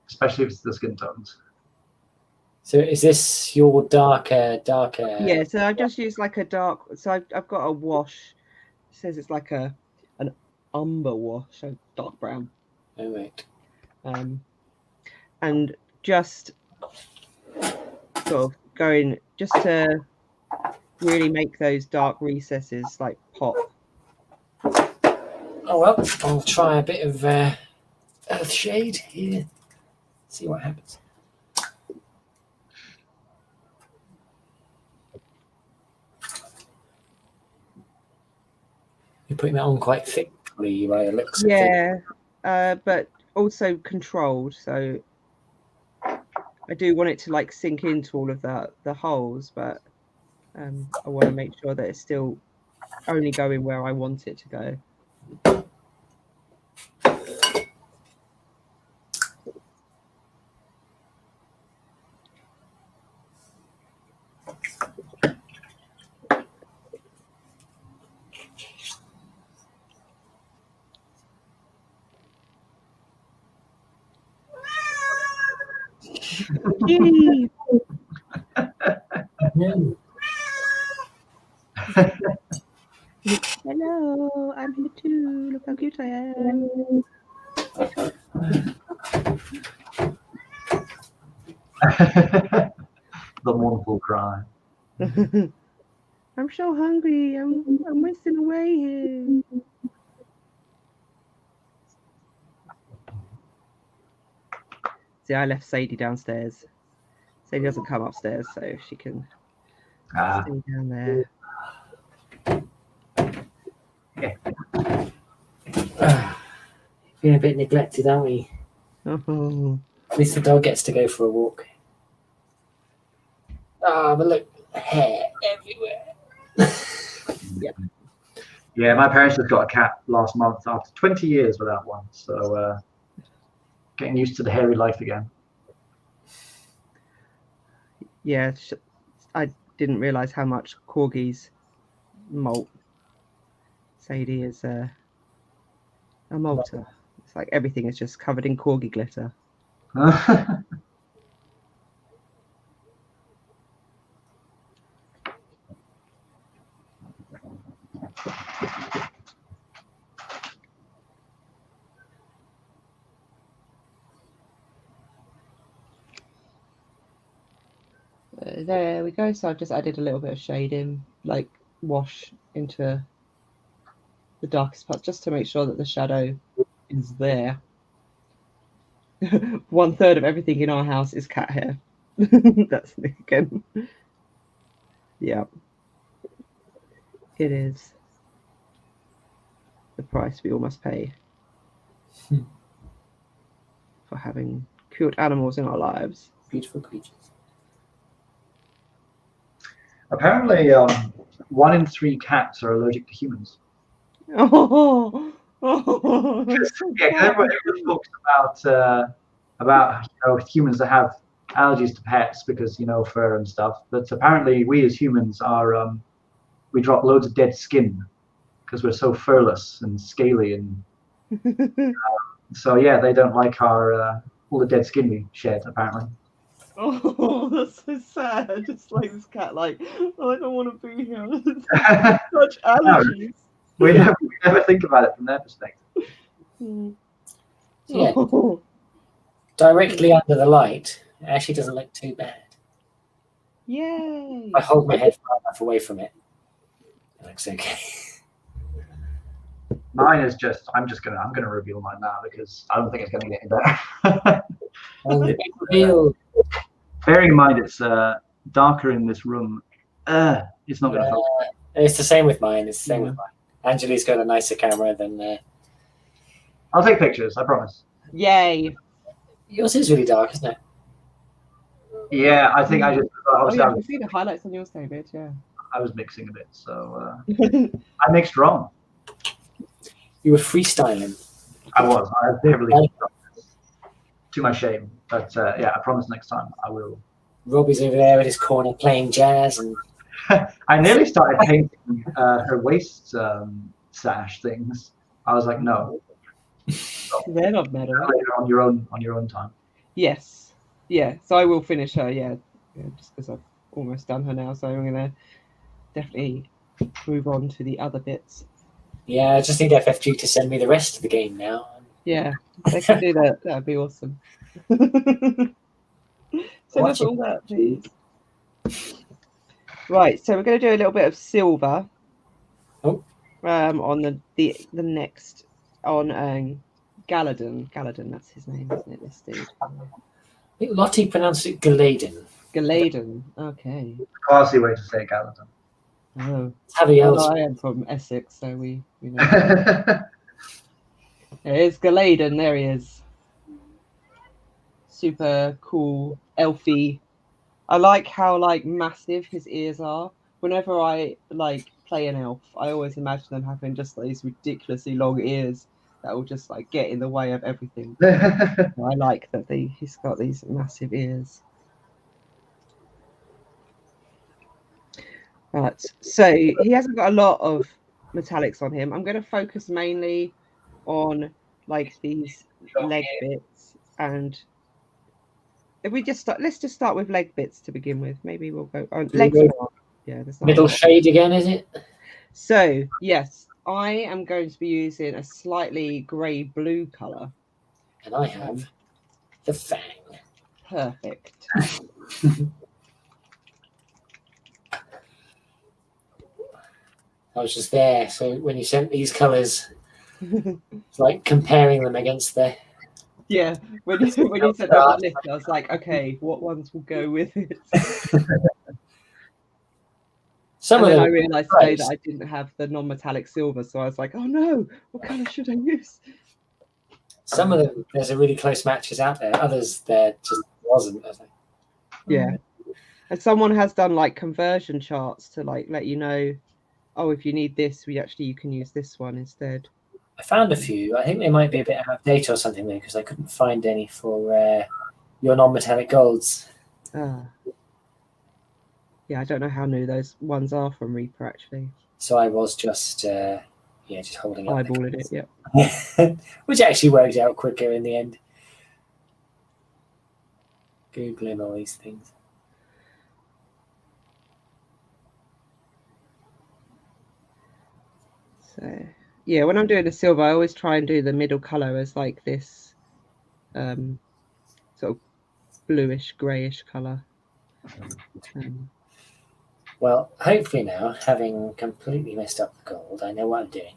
especially if it's the skin tones. So is this your darker? Yeah, so I've just used like a dark. So I've got a wash. It says it's like an umber wash, so dark brown. Oh, right. And just sort of going just to really make those dark recesses like pop. Oh well, I'll try a bit of earth shade here. See what happens. You're putting that on quite thickly by the looks of it. Yeah, but also controlled. So I do want it to like sink into all of the holes, but I want to make sure that it's still only going where I want it to go. Hello, I'm here too. Look how cute I am. The mournful cry. I'm so hungry. I'm wasting away here. See, I left Sadie downstairs. Sadie doesn't come upstairs, so she can stay down there. Being a bit neglected, aren't we? Oh. At least the dog gets to go for a walk. Ah, but look, hair everywhere. Yeah, my parents just got a cat last month after 20 years without one. So getting used to the hairy life again. Yeah, I didn't realise how much corgis molt. Sadie is a molter. It's like everything is just covered in corgi glitter. There we go. So I've just added a little bit of shading, like wash into the darkest parts, just to make sure that the shadow is there. 1/3 of everything in our house is cat hair. That's again. Yeah. It is the price we all must pay for having cute animals in our lives. Beautiful creatures. Apparently, 1 in 3 cats are allergic to humans. Oh, Everyone talks about humans that have allergies to pets because fur and stuff. But apparently, we as humans are we drop loads of dead skin because we're so furless and scaly, and so yeah, they don't like our all the dead skin we shed apparently. Oh, that's so sad. Just like this cat, like, oh, I don't want to be here. Such allergies. We never think about it from their perspective. Yeah. Directly under the light, it actually doesn't look too bad. Yay! I hold my head far enough away from it. It looks okay. Mine is just I'm gonna reveal mine now because I don't think it's gonna get any better. Real. Bearing in mind it's darker in this room, it's not gonna focus. It's the same with mine. It's the same with mine. Anjali's got a nicer camera than. I'll take pictures, I promise. Yay! Yours is really dark, isn't it? Yeah, I think I just. Oh yeah, I can see the highlights on yours, David. Yeah. I was mixing a bit, so I mixed wrong. You were freestyling. I was. I definitely to my shame, but yeah, I promise next time I will. Robbie's over there in his corner playing jazz, and I nearly started painting her waist sash things. I was like, no. They're not better. On your own time. Yes. Yeah. So I will finish her. Yeah. Just because I've almost done her now, so I'm gonna definitely move on to the other bits. Yeah, I just need FFG to send me the rest of the game now. Yeah, they can do that. That'd be awesome. Send us all that, please. Right, so we're going to do a little bit of silver. Oh. On the next on Galadon. Galadon, that's his name, isn't it? This dude. I think Lottie pronounced it Galadon. Galadon. Okay. Classy way to say Galadon. Oh. How do you else? I am from Essex, so we know. There's Galadon. There he is. Super cool, elfy. I like how massive his ears are. Whenever I play an elf, I always imagine them having just these ridiculously long ears that will just get in the way of everything. I like that he's got these massive ears. Right, so he hasn't got a lot of metallics on him. I'm going to focus mainly on these leg bits, and if we let's just start with leg bits to begin with. Maybe we'll go on legs. Yeah, middle shade again, is it? So yes, I am going to be using a slightly grey-blue color, and I have the fang. Perfect. I was just there, so when you sent these colours, it's like comparing them against the Yeah, when you said there was a list, I was like, okay, what ones will go with it? Some And of then them I realised today nice. that I didn't have the non-metallic silver, so I was like, oh no, what colour should I use? Some of them, there's a really close matches out there. Others, there just wasn't. I was like, Yeah. And someone has done like conversion charts to like let you know, oh, if you need this, you can use this one instead. I found a few. I think they might be a bit out of date or something there because I couldn't find any for your non-metallic golds. Yeah, I don't know how new those ones are from Reaper actually. So I was just just holding up. Eyeballing it, yeah. Which actually worked out quicker in the end. Googling all these things. So yeah, when I'm doing the silver, I always try and do the middle colour as like this sort of bluish, greyish colour. Well, hopefully now, having completely messed up the gold, I know what I'm doing.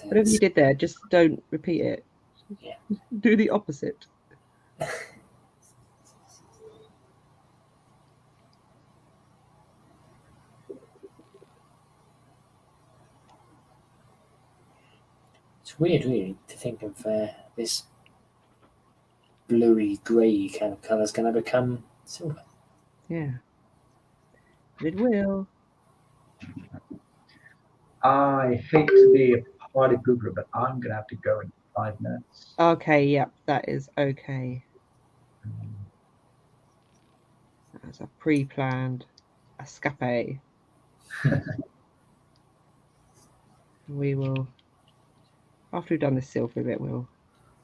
Whatever you did there, just don't repeat it. Yeah. Do the opposite. It's weird, really, to think of this bluey grey kind of colour is going to become silver. Yeah. But it will. I hate to be a party pooper, but I'm going to have to go in 5 minutes. Okay, yep, that is okay. That's a pre-planned escape. We will, after we've done the silver bit, we'll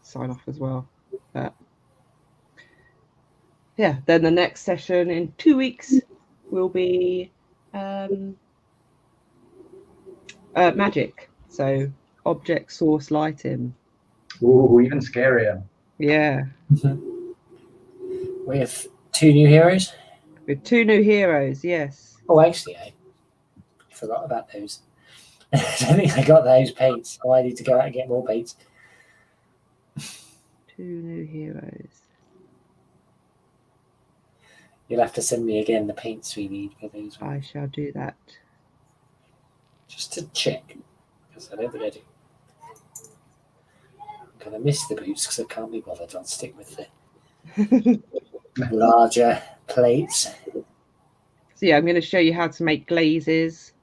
sign off as well. But yeah, then the next session in 2 weeks will be magic. So object, source, lighting. Ooh, even scarier. Yeah. We have 2 new heroes. With 2 new heroes, yes. Oh, actually, I forgot about those. I don't think I got those paints. So I need to go out and get more paints. 2 new heroes. You'll have to send me again the paints we need for those ones. I shall do that. Just to check, because I don't think I do. I'm going to miss the boots because I can't be bothered. I'll stick with the larger plates. So yeah, I'm going to show you how to make glazes.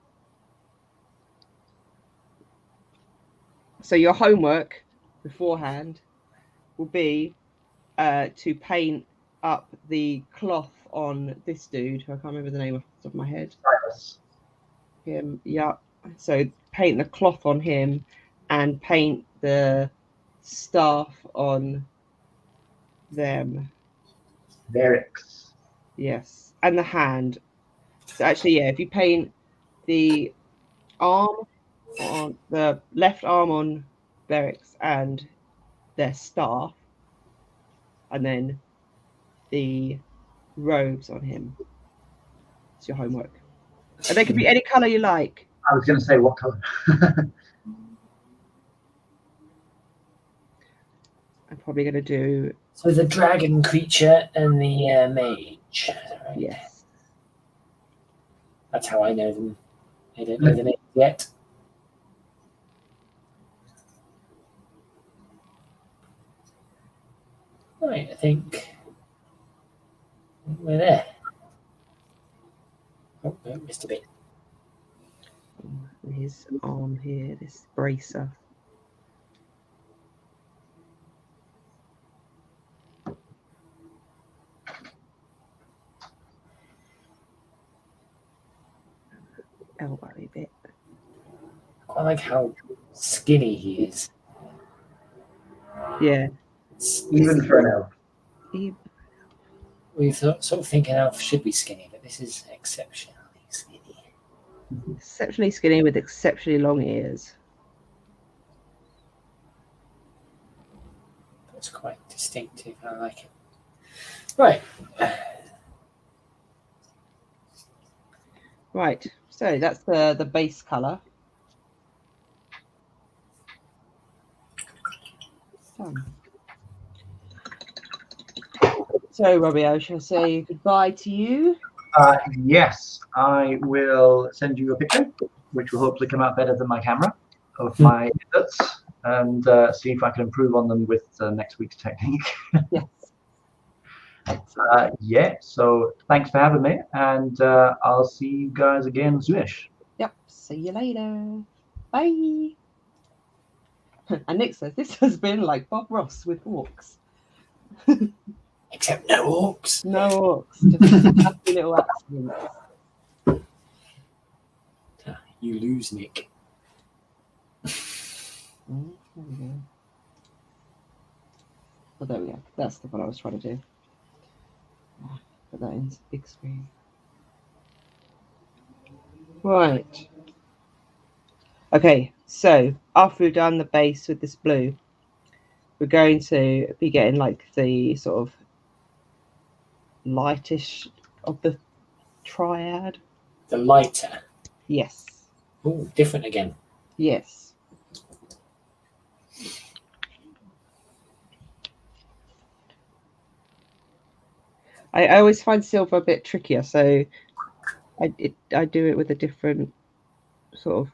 So your homework beforehand will be to paint up the cloth on this dude, who I can't remember the name off the top of my head. Him, yeah. So paint the cloth on him and paint the staff on them. Barracks. Yes, and the hand. So actually, yeah, if you paint the arm on the left arm on Beric's and their staff, and then the robes on him. It's your homework. And they could be any colour you like. I was going to say, what colour? I'm probably going to do... So the dragon creature and the mage. Right? Yes. That's how I know them. I don't know the name yet. Right, I think we're there. Oh, no, missed a bit. His arm here, this bracer. Elbowy bit. I like how skinny he is. Yeah. Even for an elf. We thought, sort of think an elf should be skinny, but this is exceptionally skinny. Exceptionally skinny with exceptionally long ears. That's quite distinctive. I like it. Right. Right. So that's the base colour. Done. So, Robbie, I shall say goodbye to you. Yes, I will send you a picture, which will hopefully come out better than my camera, of my edits, and see if I can improve on them with next week's technique. Yes. Yeah, so thanks for having me, and I'll see you guys again soonish. Yep. See you later. Bye. And Nick says this has been like Bob Ross with orcs. Except no orcs. No orcs, just happy little accidents. You lose, Nick. There we go. Oh, there we go. That's the one I was trying to do. Put that into big screen. Right. Okay, so after we've done the base with this blue, we're going to be getting like the sort of lightish of the triad. The lighter. Yes. Oh, different again. Yes. I always find silver a bit trickier, so I do it with a different sort of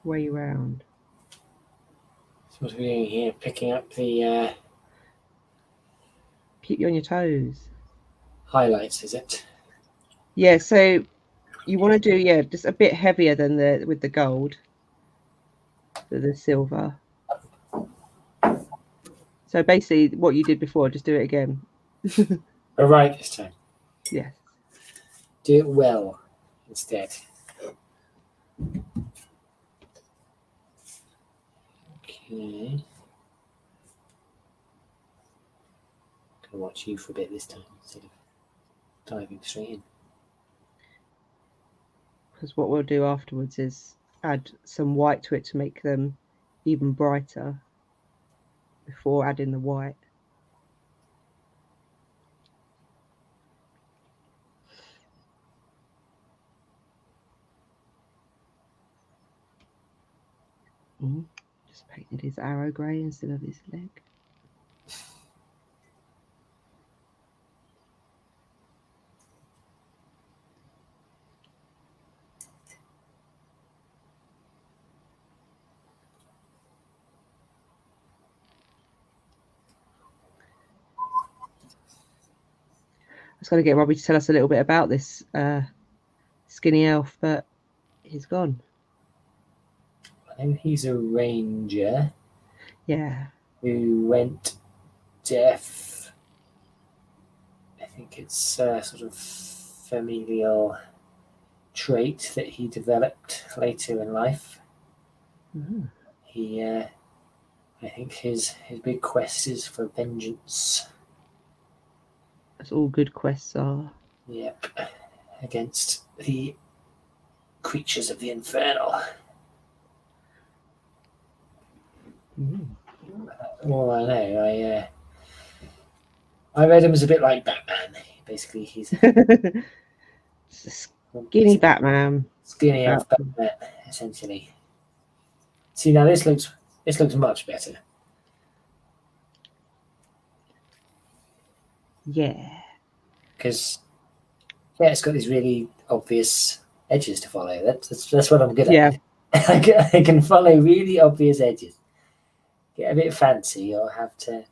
way round. So what are we doing here? Picking up the Keep you on your toes. highlights, is it? Yeah, so you want to do just a bit heavier than with the gold, the silver. So basically, what you did before, just do it again. Oh, right, this time. Yes. Do it well instead. Okay. Gonna watch you for a bit this time instead of diving straight in. Because what we'll do afterwards is add some white to it to make them even brighter before adding the white. Just painted his arrow grey instead of his leg. I was going to get Robbie to tell us a little bit about this skinny elf, but he's gone. I know he's a ranger. Yeah. Who went deaf. I think it's a sort of familial trait that he developed later in life. Mm-hmm. He, I think his big quest is for vengeance. As all good quests are. Yep, against the creatures of the infernal. All I know, I read him as a bit like Batman. Basically, he's skinny Batman. Skinny elf Batman, essentially. See, now this looks much better. Yeah. Because it's got these really obvious edges to follow. That's what I'm good Yeah. at. I can follow really obvious edges. Get a bit fancy or have to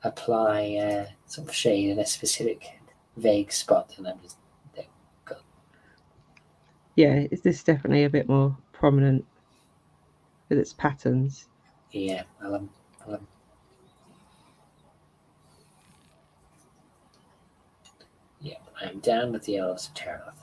apply sort of shade in a specific vague spot, and I'm just gone. Yeah, is this definitely a bit more prominent with its patterns? Yeah, yeah, I'm down with the elves of Terrinoth.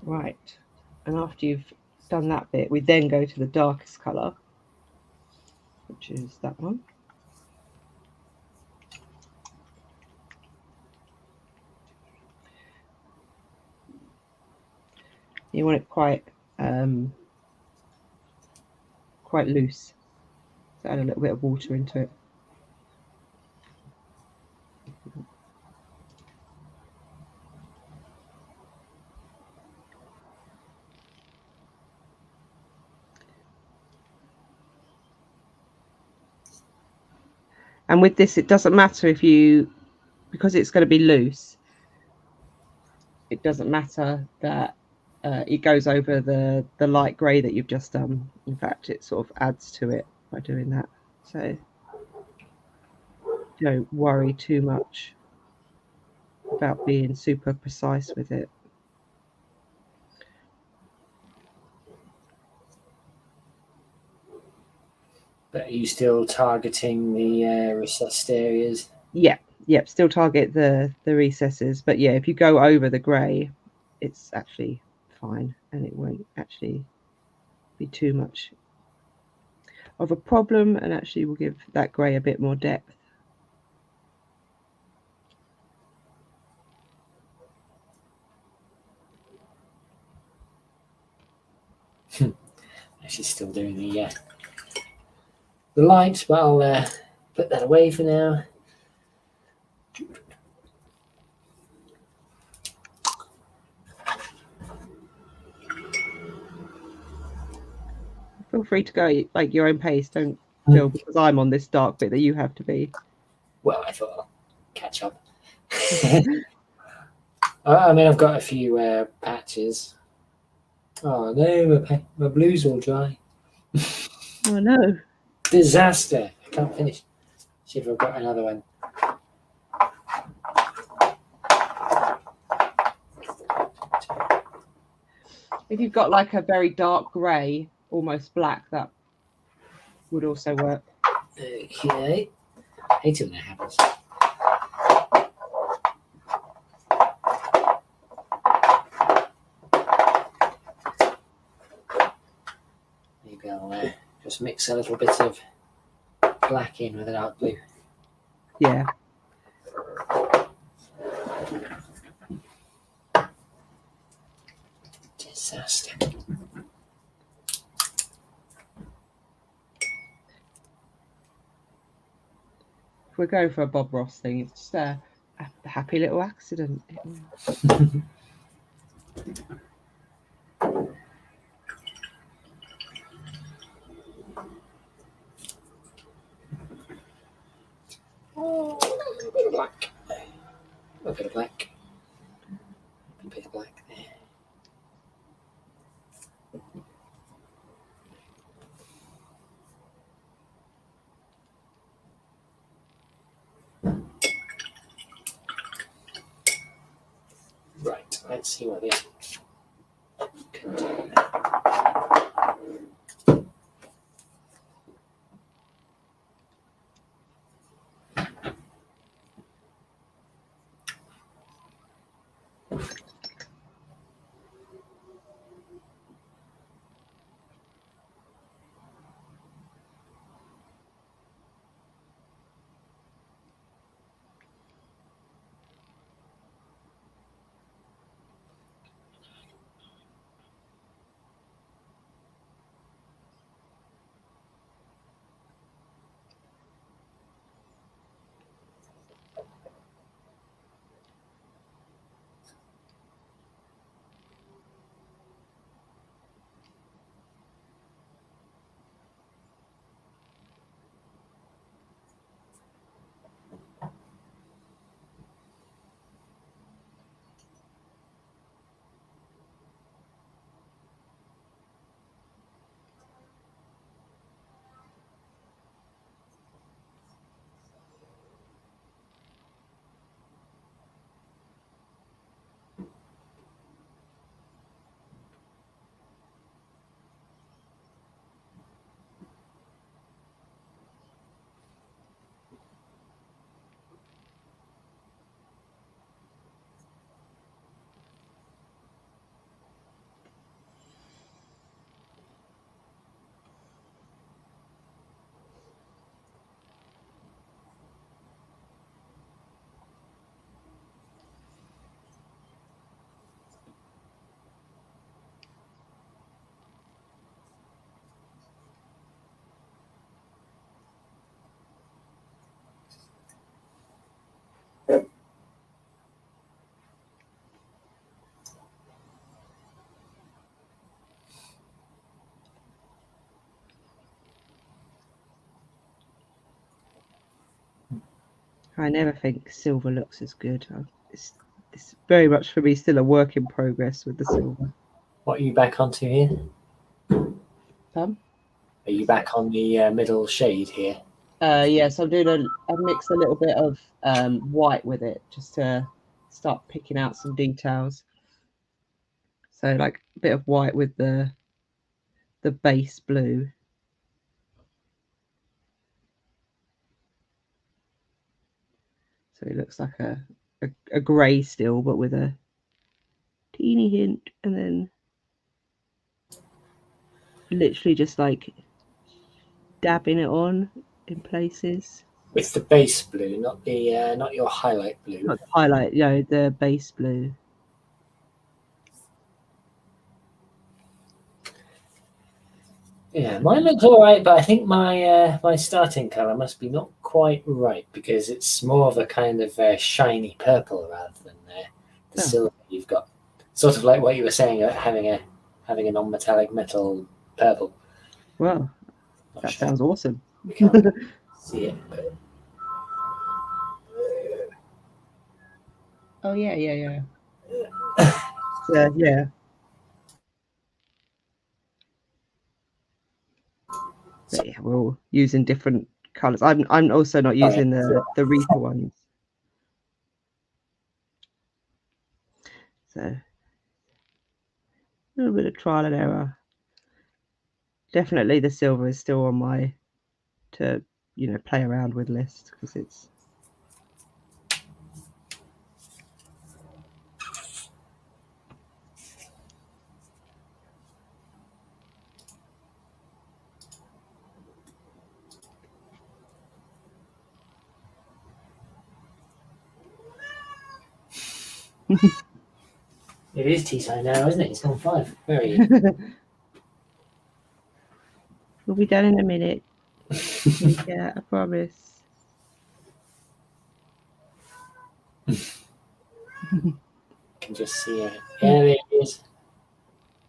Right. And after you've done that bit, we then go to the darkest colour, which is that one. You want it quite loose. So add a little bit of water into it. And with this, it doesn't matter if you, because it's going to be loose, it doesn't matter that it goes over the light grey that you've just done. In fact, it sort of adds to it by doing that. So don't worry too much about being super precise with it. But are you still targeting the recessed areas? Yeah, yep, still target the recesses. But yeah, if you go over the grey, it's actually fine and it won't actually be too much of a problem, and actually will give that grey a bit more depth. Actually still doing the light, but I'll put that away for now. Feel free to go like your own pace. Don't feel because I'm on this dark bit that you have to be. Well, I thought I'll catch up. I mean, I've got a few patches. Oh no, my blue's all dry. Oh no. Disaster. I can't finish. See if I've got another one. If you've got like a very dark grey, almost black, that would also work. Okay. I hate it when that happens. Maybe I'll just mix a little bit of black in with a dark blue. Yeah. Disaster. If we're going for a Bob Ross thing, it's just a happy little accident. Oh, a little bit of black. A bit of black. A bit of black there. Right, let's see what this contains. I never think silver looks as good. It's very much for me still a work in progress with the silver. What are you back onto here? Are you back on the middle shade here? Yes, I'm doing I mix a little bit of white with it just to start picking out some details. So like a bit of white with the base blue. So it looks like a grey still, but with a teeny hint, and then literally just like dabbing it on in places. With the base blue, not the not your highlight blue. Not the highlight, the base blue. Yeah, mine looks all right, but I think my my starting color must be not quite right because it's more of a kind of shiny purple rather than the silver you've got. Sort of like what you were saying about having a non-metallic metal purple. Well, that sounds awesome. We can't see it, but... Oh yeah. Yeah. But yeah, we're all using different colors. I'm also not using the Reaper ones. So a little bit of trial and error. Definitely the silver is still on my play around with list because it's It is T-side now, isn't it? It's gone 5. Where are you? We'll be done in a minute. Yeah, I promise. Can just see it. Yeah, there it is.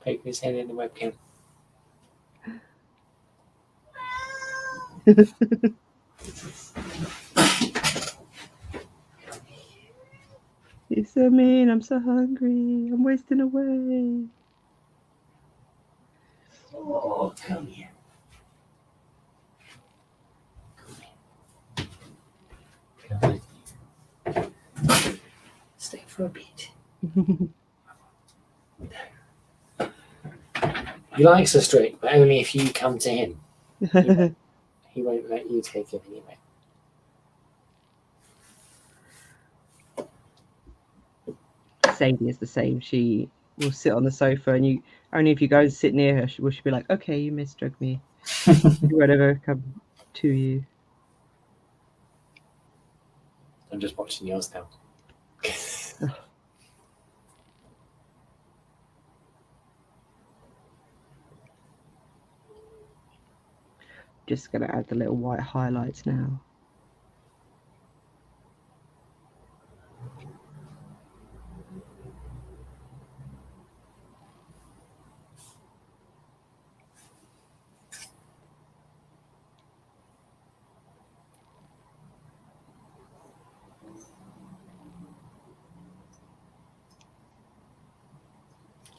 Poking his head in the webcam. It's so mean. I'm so hungry. I'm wasting away. Oh, come here. Come here. Stay for a bit. He likes a streak, but only if you come to him. He won't let you take it anyway. Sadie is the same. She will sit on the sofa, and only if you go and sit near her, she'll be like, "Okay, you misdrug me." Whatever come to you. I'm just watching yours now. Just gonna add the little white highlights now.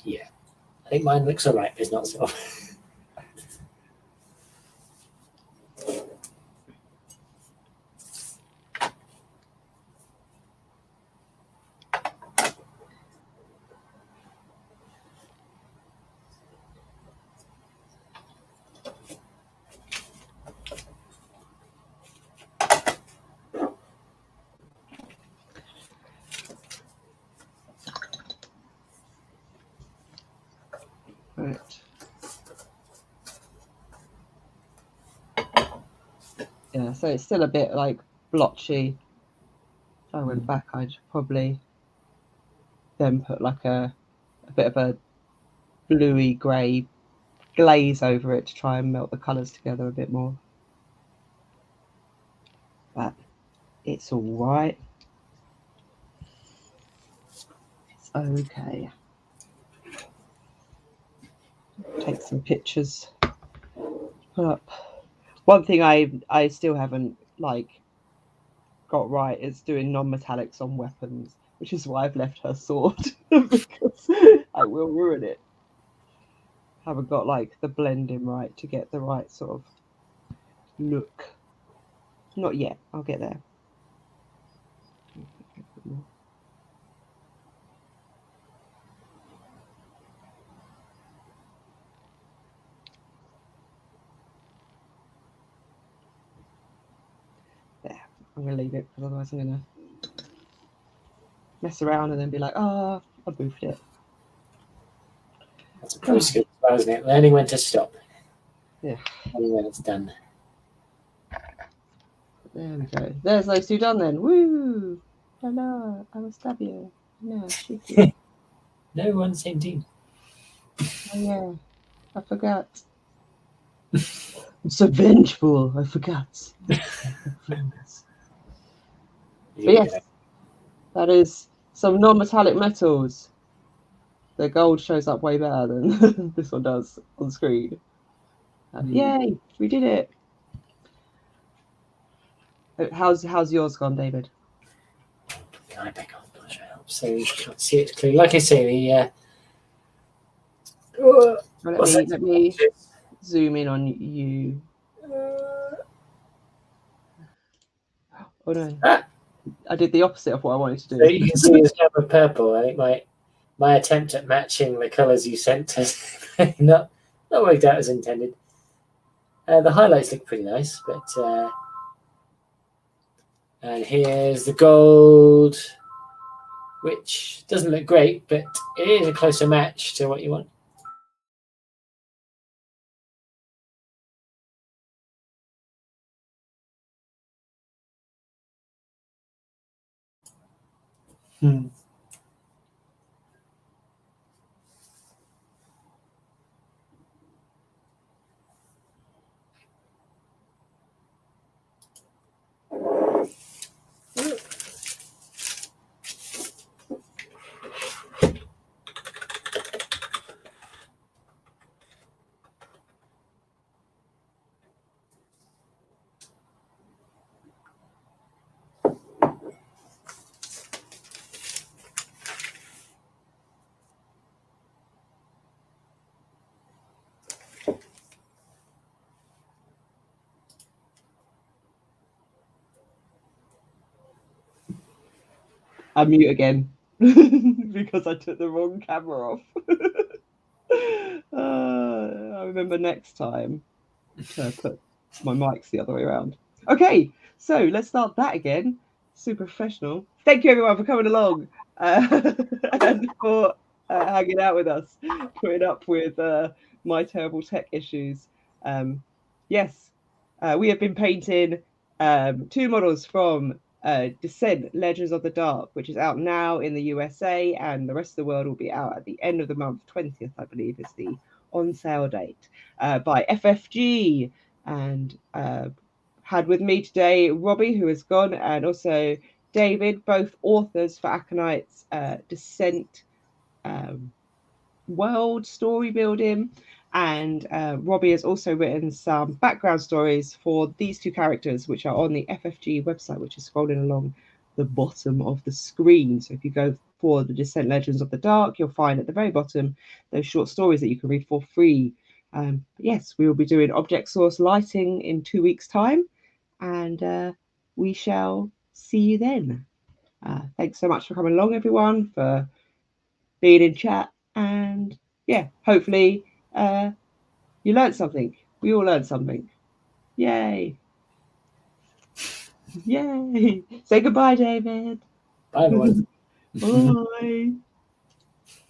Yeah. I think mine looks alright, but it's not silver. Right. Yeah, so it's still a bit like blotchy. If I went back, I'd probably then put like a bit of a bluey grey glaze over it to try and melt the colours together a bit more. But it's all right. It's okay. Take some pictures. Put up. One thing I still haven't got right. It's doing non-metallics on weapons, which is why I've left her sword because I will ruin it. Haven't got like the blending right to get the right sort of look. Not yet. I'll get there. There. I'm gonna leave it because otherwise I'm gonna mess around and then be like, oh, I boofed it. That's a pro skill, isn't it? Learning when to stop. Yeah. Learning when it's done. There we go. There's those two done then. Woo! Hello, I will stab you. No, shoot you. No, we're on the same team. Oh yeah, I forgot. I'm so vengeful. I forgot. But yes, that is some non-metallic metals. The gold shows up way better than this one does on screen. Yay, we did it. How's yours gone, David? I back on, so you can't see it clearly. Like I say, Let me zoom in on you. Oh no. I did the opposite of what I wanted to do. So you can see it's kind of purple. I think my attempt at matching the colours you sent has not worked out as intended. The highlights look pretty nice, but and here's the gold, which doesn't look great, but it is a closer match to what you want. I mute again because I took the wrong camera off. I remember next time to put my mics the other way around. Okay, so let's start that again. Super professional. Thank you everyone for coming along and for hanging out with us, putting up with my terrible tech issues. Yes, we have been painting 2 models from Descent Legends of the Dark, which is out now in the USA, and the rest of the world will be out at the end of the month. 20th, I believe, is the on sale date, by FFG. And had with me today Robbie, who has gone, and also David, both authors for Aconite's Descent world story building. And Robbie has also written some background stories for these 2 characters, which are on the FFG website, which is scrolling along the bottom of the screen. So if you go for the Descent Legends of the Dark, you'll find at the very bottom those short stories that you can read for free. Yes, we will be doing object source lighting in 2 weeks' time, and we shall see you then. Thanks so much for coming along, everyone, for being in chat, and yeah, hopefully you learned something. We all learned something. Yay. Yay. Say goodbye, David. Bye, everyone. Bye.